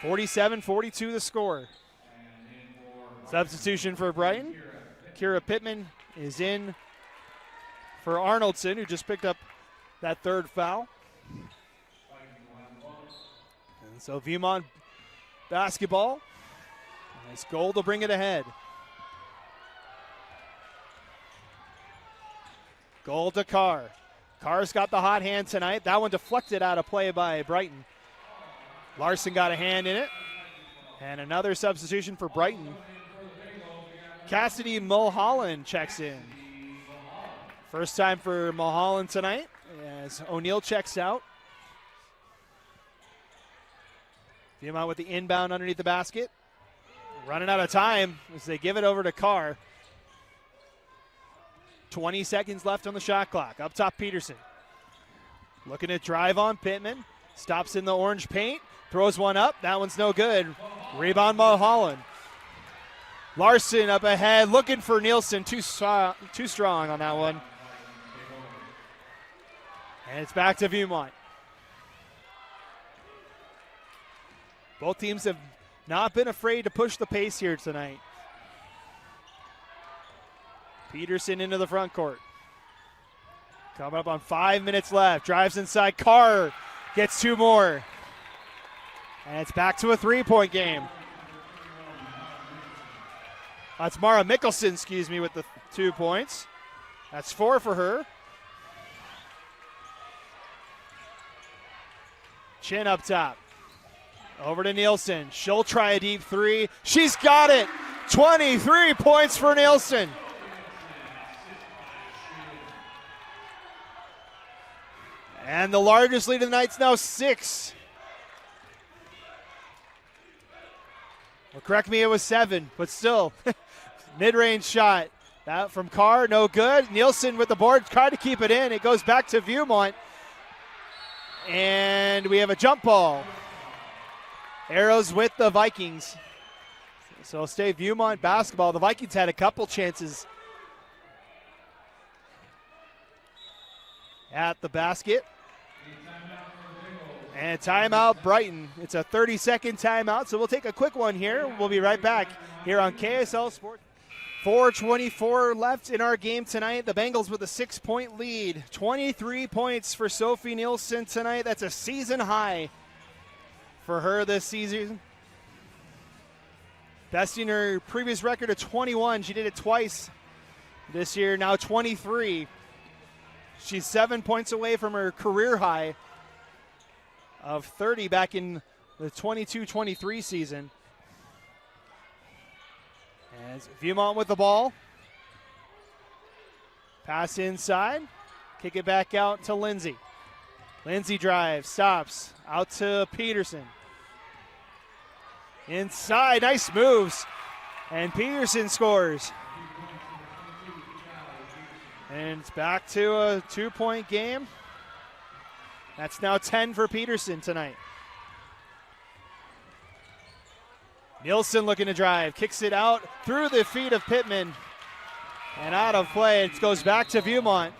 47-42 the score. Substitution for Brighton. Kira Pittman is in for Arnoldson, who just picked up that third foul. And so Viewmont basketball. Nice Gold to bring it ahead. Gold to Carr. Carr's got the hot hand tonight. That one deflected out of play by Brighton. Larson got a hand in it. And another substitution for Brighton. Cassidy Mulholland checks in. First time for Mulholland tonight as O'Neill checks out. Viewmont with the inbound underneath the basket. Running out of time as they give it over to Carr. 20 seconds left on the shot clock. Up top, Peterson. Looking to drive on Pittman. Stops in the orange paint. Throws one up. That one's no good. Rebound Mulholland. Larson up ahead. Looking for Nielsen. Too strong on that one. And it's back to Viewmont. Both teams have not been afraid to push the pace here tonight. Peterson into the front court. Coming up on 5 minutes left. Drives inside. Carr gets 2 more. And it's back to a 3-point game. That's Mara Mickelson, with the 2 points. That's 4 for her. Chin up top. Over to Nielsen. She'll try a deep 3. She's got it. 23 points for Nielsen. And the largest lead of the night's now 6. Well, correct me, it was 7, but still. Mid-range shot. That from Carr, no good. Nielsen with the board, tried to keep it in. It goes back to Viewmont. And we have a jump ball. Arrows with the Vikings. So it'll stay Viewmont basketball. The Vikings had a couple chances at the basket. And timeout Brighton. It's a 30-second timeout, so we'll take a quick one here. We'll be right back here on KSL Sports. 4:24 left in our game tonight. The Bengals with a 6-point lead. 23 points for Sophie Nielsen tonight. That's a season high for her this season. Besting her previous record of 21. She did it twice this year, now 23. She's 7 points away from her career high of 30 back in the 22-23 season. As Viewmont with the ball. Pass inside. Kick it back out to Lindsay. Lindsay drives, stops. Out to Peterson. Inside, nice moves. And Peterson scores. And it's back to a 2-point game. That's now 10 for Peterson tonight. Nielsen looking to drive, kicks it out through the feet of Pittman. And out of play, it goes back to Viewmont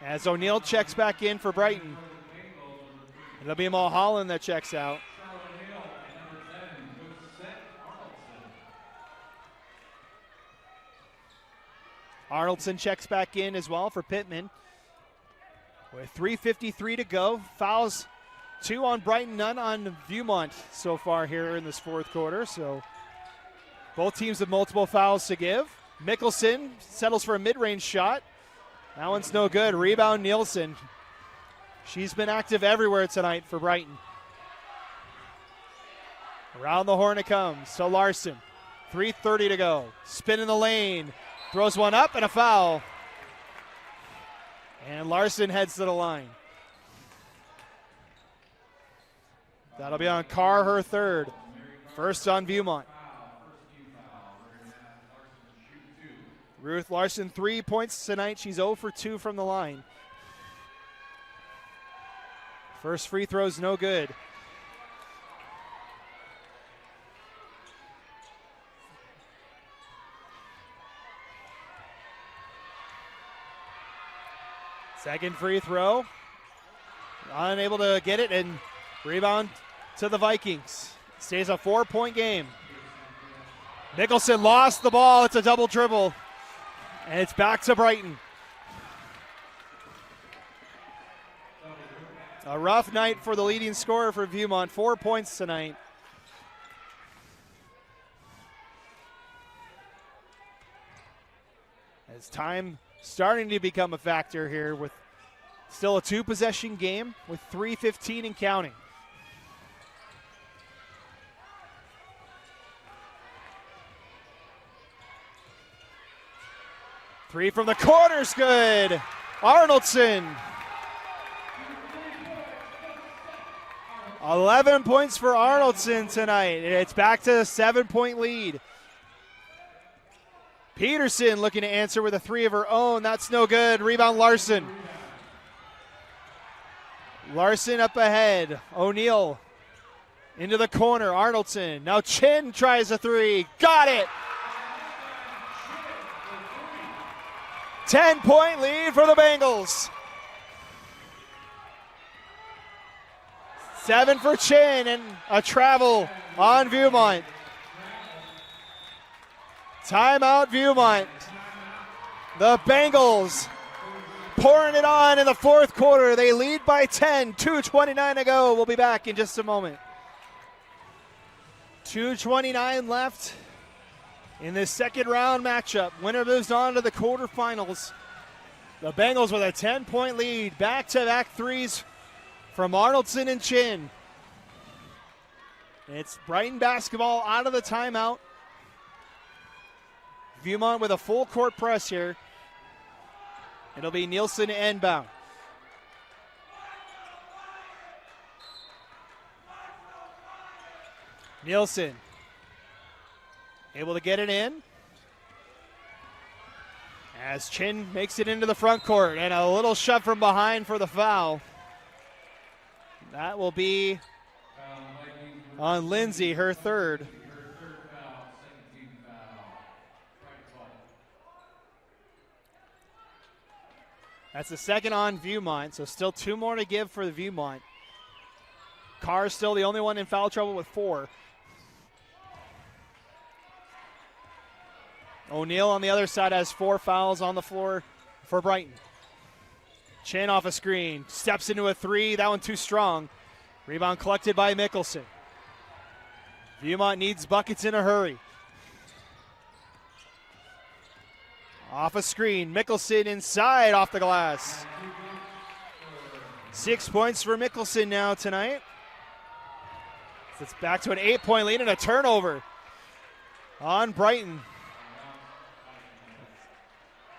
as O'Neill checks back in for Brighton. It'll be Mulholland that checks out. Arnoldson checks back in as well for Pittman. With 3:53 to go. Fouls 2 on Brighton, none on Viewmont so far here in this fourth quarter. So both teams have multiple fouls to give. Mickelson settles for a mid-range shot. That one's no good. Rebound Nielsen. She's been active everywhere tonight for Brighton. Around the horn it comes to Larson. 3:30 to go. Spin in the lane. Throws one up and a foul. And Larson heads to the line. That'll be on Carr, her third. First on Viewmont. Ruth Larson, 3 points tonight. She's 0 for 2 from the line. First free throw's no good. Second free throw. Unable to get it, and rebound to the Vikings. Stays a 4-point game. Mickelson lost the ball. It's a double dribble. And it's back to Brighton. A rough night for the leading scorer for Viewmont. 4 points tonight. As time starting to become a factor here with still a 2-possession game with 3:15 and counting. Three from the corner's good. Arnoldson. 11 points for Arnoldson tonight. It's back to a 7-point lead. Peterson looking to answer with a 3 of her own. That's no good. Rebound Larson. Larson up ahead. O'Neill into the corner. Arnoldson. Now Chin tries a 3. Got it. 10-point lead for the Bengals. 7 for Chin and a travel on Viewmont. Timeout Viewmont. The Bengals pouring it on in the fourth quarter. They lead by 10, 2:29 to go. We'll be back in just a moment. 2:29 left in this second round matchup. Winner moves on to the quarterfinals. The Bengals with a 10-point lead. Back-to-back threes from Arnoldson and Chin. It's Brighton basketball out of the timeout. Viewmont with a full court press here. It'll be Nielsen inbound. Nielsen able to get it in as Chin makes it into the front court, and a little shove from behind for the foul. That will be on Lindsay, her third. That's the second on Viewmont, so still 2 more to give for the Viewmont. Carr's still the only one in foul trouble with 4. O'Neal on the other side has 4 fouls on the floor for Brighton. Chin off a screen, steps into a 3, that one too strong. Rebound collected by Mickelson. Viewmont needs buckets in a hurry. Off a screen, Mickelson inside off the glass. 6 points for Mickelson now tonight. It's back to an 8-point lead and a turnover on Brighton.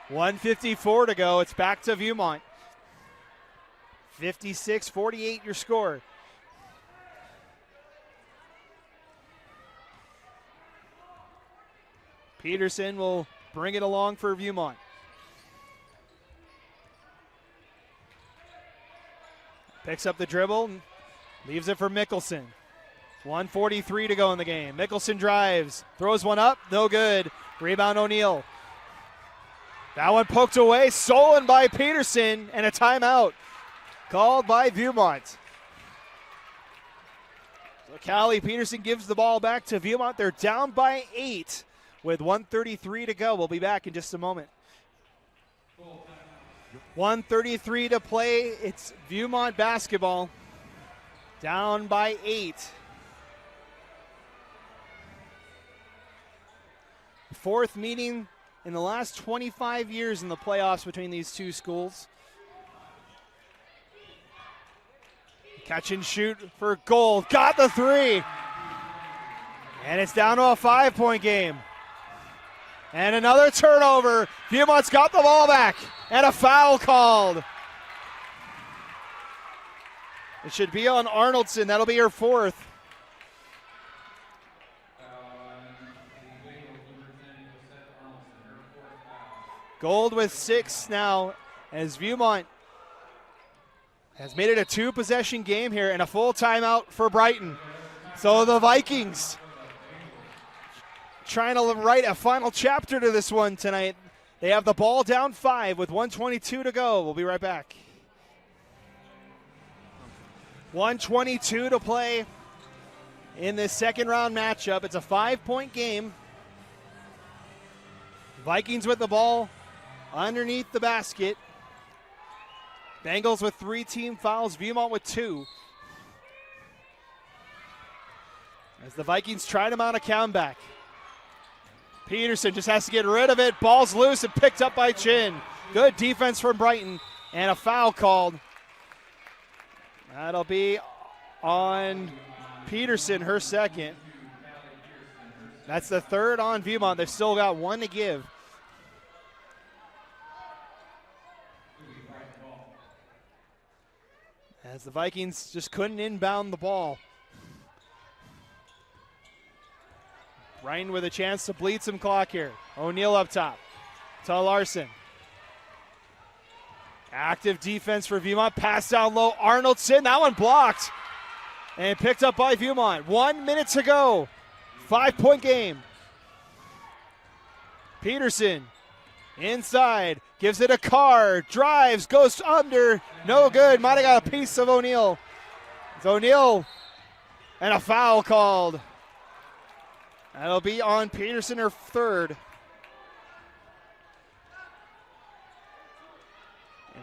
1:54 to go. It's back to Viewmont. 56-48 your score. Peterson will bring it along for Viewmont. Picks up the dribble and leaves it for Mickelson. 1:43 to go in the game. Mickelson drives, throws one up, no good. Rebound O'Neal. That one poked away, stolen by Peterson, and a timeout called by Viewmont. So Callie Peterson gives the ball back to Viewmont. They're down by 8 with 1:33 to go. We'll be back in just a moment. 1:33 to play. It's Viewmont basketball. Down by 8. Fourth meeting in the last 25 years in the playoffs between these two schools. Catch and shoot for Gold. Got the 3. And it's down to a 5-point game. And another turnover. Viewmont's got the ball back. And a foul called. It should be on Arnoldson. That'll be her 4th. Gold with 6 now as Viewmont has made it a 2-possession game here and a full timeout for Brighton. So the Vikings trying to write a final chapter to this one tonight. They have the ball down 5 with 1:22 to go. We'll be right back. 1:22 to play in this second round matchup. It's a 5-point game. Vikings with the ball underneath the basket. Bengals with 3 team fouls, Viewmont with 2. As the Vikings try to mount a comeback. Peterson just has to get rid of it. Ball's loose and picked up by Chin. Good defense from Brighton and a foul called. That'll be on Peterson, her 2nd. That's the 3rd on Viewmont. They've still got 1 to give. As the Vikings just couldn't inbound the ball. Brighton with a chance to bleed some clock here. O'Neal up top to Larson. Active defense for Viewmont. Pass down low. Arnoldson. That one blocked. And picked up by Viewmont. 1 minute to go. 5-point game. Peterson inside. Gives it a Carr. Drives. Goes under. No good. Might have got a piece of O'Neal. It's O'Neal. And a foul called. That'll be on Peterson, her 3rd.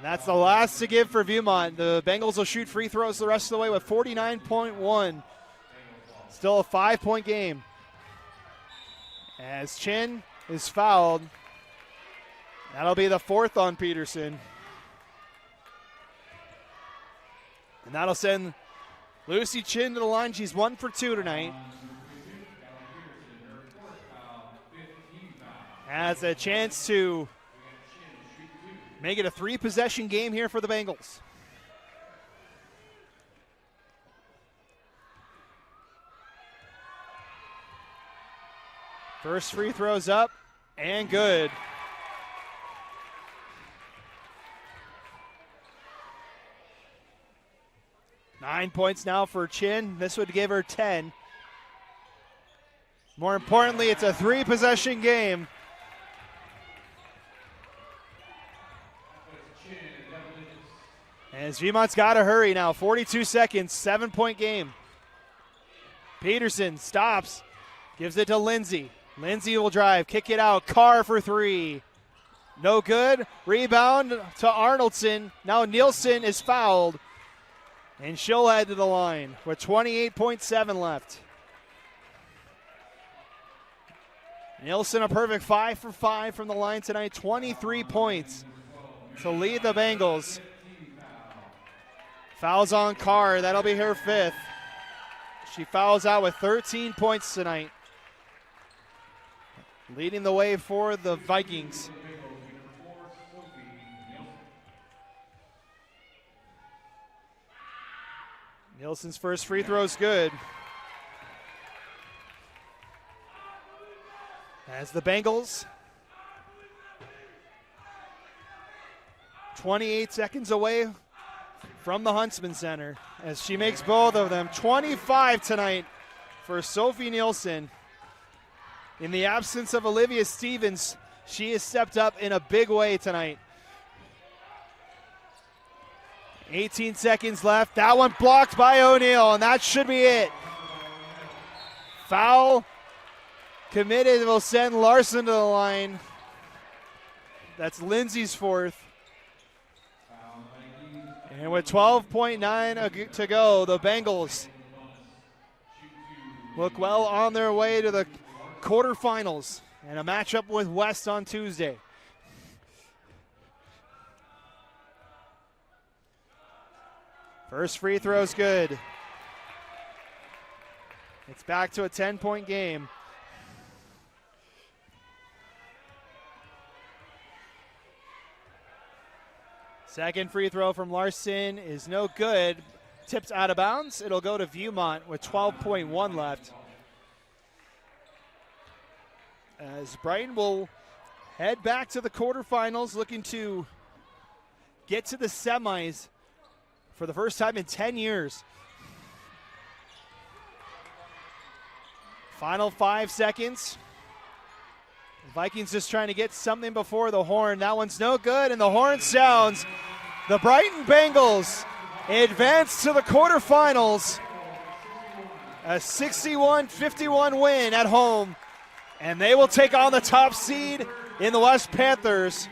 That's the last to give for Viewmont. The Bengals will shoot free throws the rest of the way with 49.1. Still a 5-point game. As Chin is fouled. That'll be the 4th on Peterson. And that'll send Lucy Chin to the line. She's 1 for 2 tonight. Has a chance to make it a 3-possession game here for the Bengals. First free throw's up and good. Nine points now for Chin. This would give her 10. More importantly, it's a 3-possession game. As Viewmont's got to hurry now. 42 seconds, 7-point game. Peterson stops, gives it to Lindsay. Lindsay will drive, kick it out. Carr for 3. No good. Rebound to Arnoldson. Now Nielsen is fouled. And she'll head to the line with 28.7 left. Nielsen a perfect 5 for 5 from the line tonight. 23 points to lead the Bengals. Fouls on Carr. That'll be her 5th. She fouls out with 13 points tonight. Leading the way for the Vikings. Nielsen's first free throw is good. As the Bengals, 28 seconds away from the Huntsman Center, as she makes both of them. 25 tonight for Sophie Nielsen. In the absence of Olivia Stevens, she has stepped up in a big way tonight. 18 seconds left. That one blocked by O'Neal, and that should be it. Foul committed will send Larson to the line. That's Lindsay's 4th. And with 12.9 to go, the Bengals look well on their way to the quarterfinals and a matchup with West on Tuesday. First free throw's good. It's back to a 10-point game. Second free throw from Larson is no good. Tipped out of bounds. It'll go to Viewmont with 12.1 left. As Brighton will head back to the quarterfinals, looking to get to the semis for the first time in 10 years. Final 5 seconds. The Vikings just trying to get something before the horn. That one's no good, and the horn sounds. The Brighton Bengals advance to the quarterfinals. A 61-51 win at home. And they will take on the top seed in the West Panthers.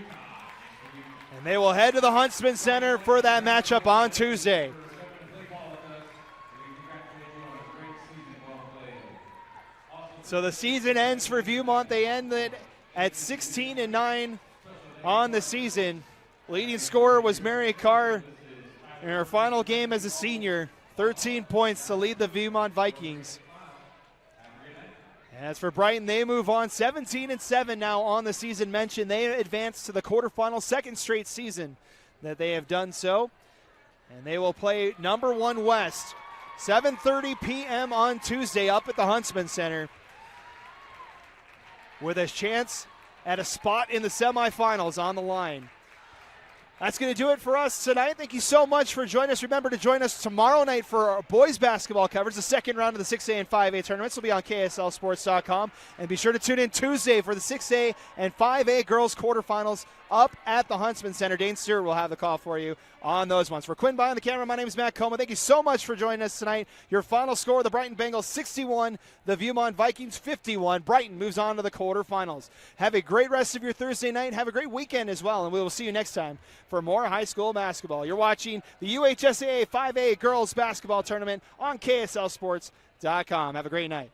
And they will head to the Huntsman Center for that matchup on Tuesday. So the season ends for Viewmont. They ended at 16-9 on the season. Leading scorer was Mary Carr in her final game as a senior. 13 points to lead the Viewmont Vikings. As for Brighton, they move on 17-7 now on the season. Mentioned they advance to the quarterfinal, second straight season that they have done so. And they will play number 1 West, 7:30 p.m. on Tuesday up at the Huntsman Center, with a chance at a spot in the semifinals on the line. That's going to do it for us tonight. Thank you so much for joining us. Remember to join us tomorrow night for our boys basketball coverage. The second round of the 6A and 5A tournaments will be on KSLSports.com. And be sure to tune in Tuesday for the 6A and 5A girls quarterfinals up at the Huntsman Center. Dane Stewart will have the call for you on those ones. For Quinn behind the camera, my name is Matt Coma. Thank you so much for joining us tonight. Your final score, the Brighton Bengals 61, the Viewmont Vikings 51. Brighton moves on to the quarterfinals. Have a great rest of your Thursday night. Have a great weekend as well, and we will see you next time for more high school basketball. You're watching the UHSAA 5A Girls Basketball Tournament on KSLSports.com. Have a great night.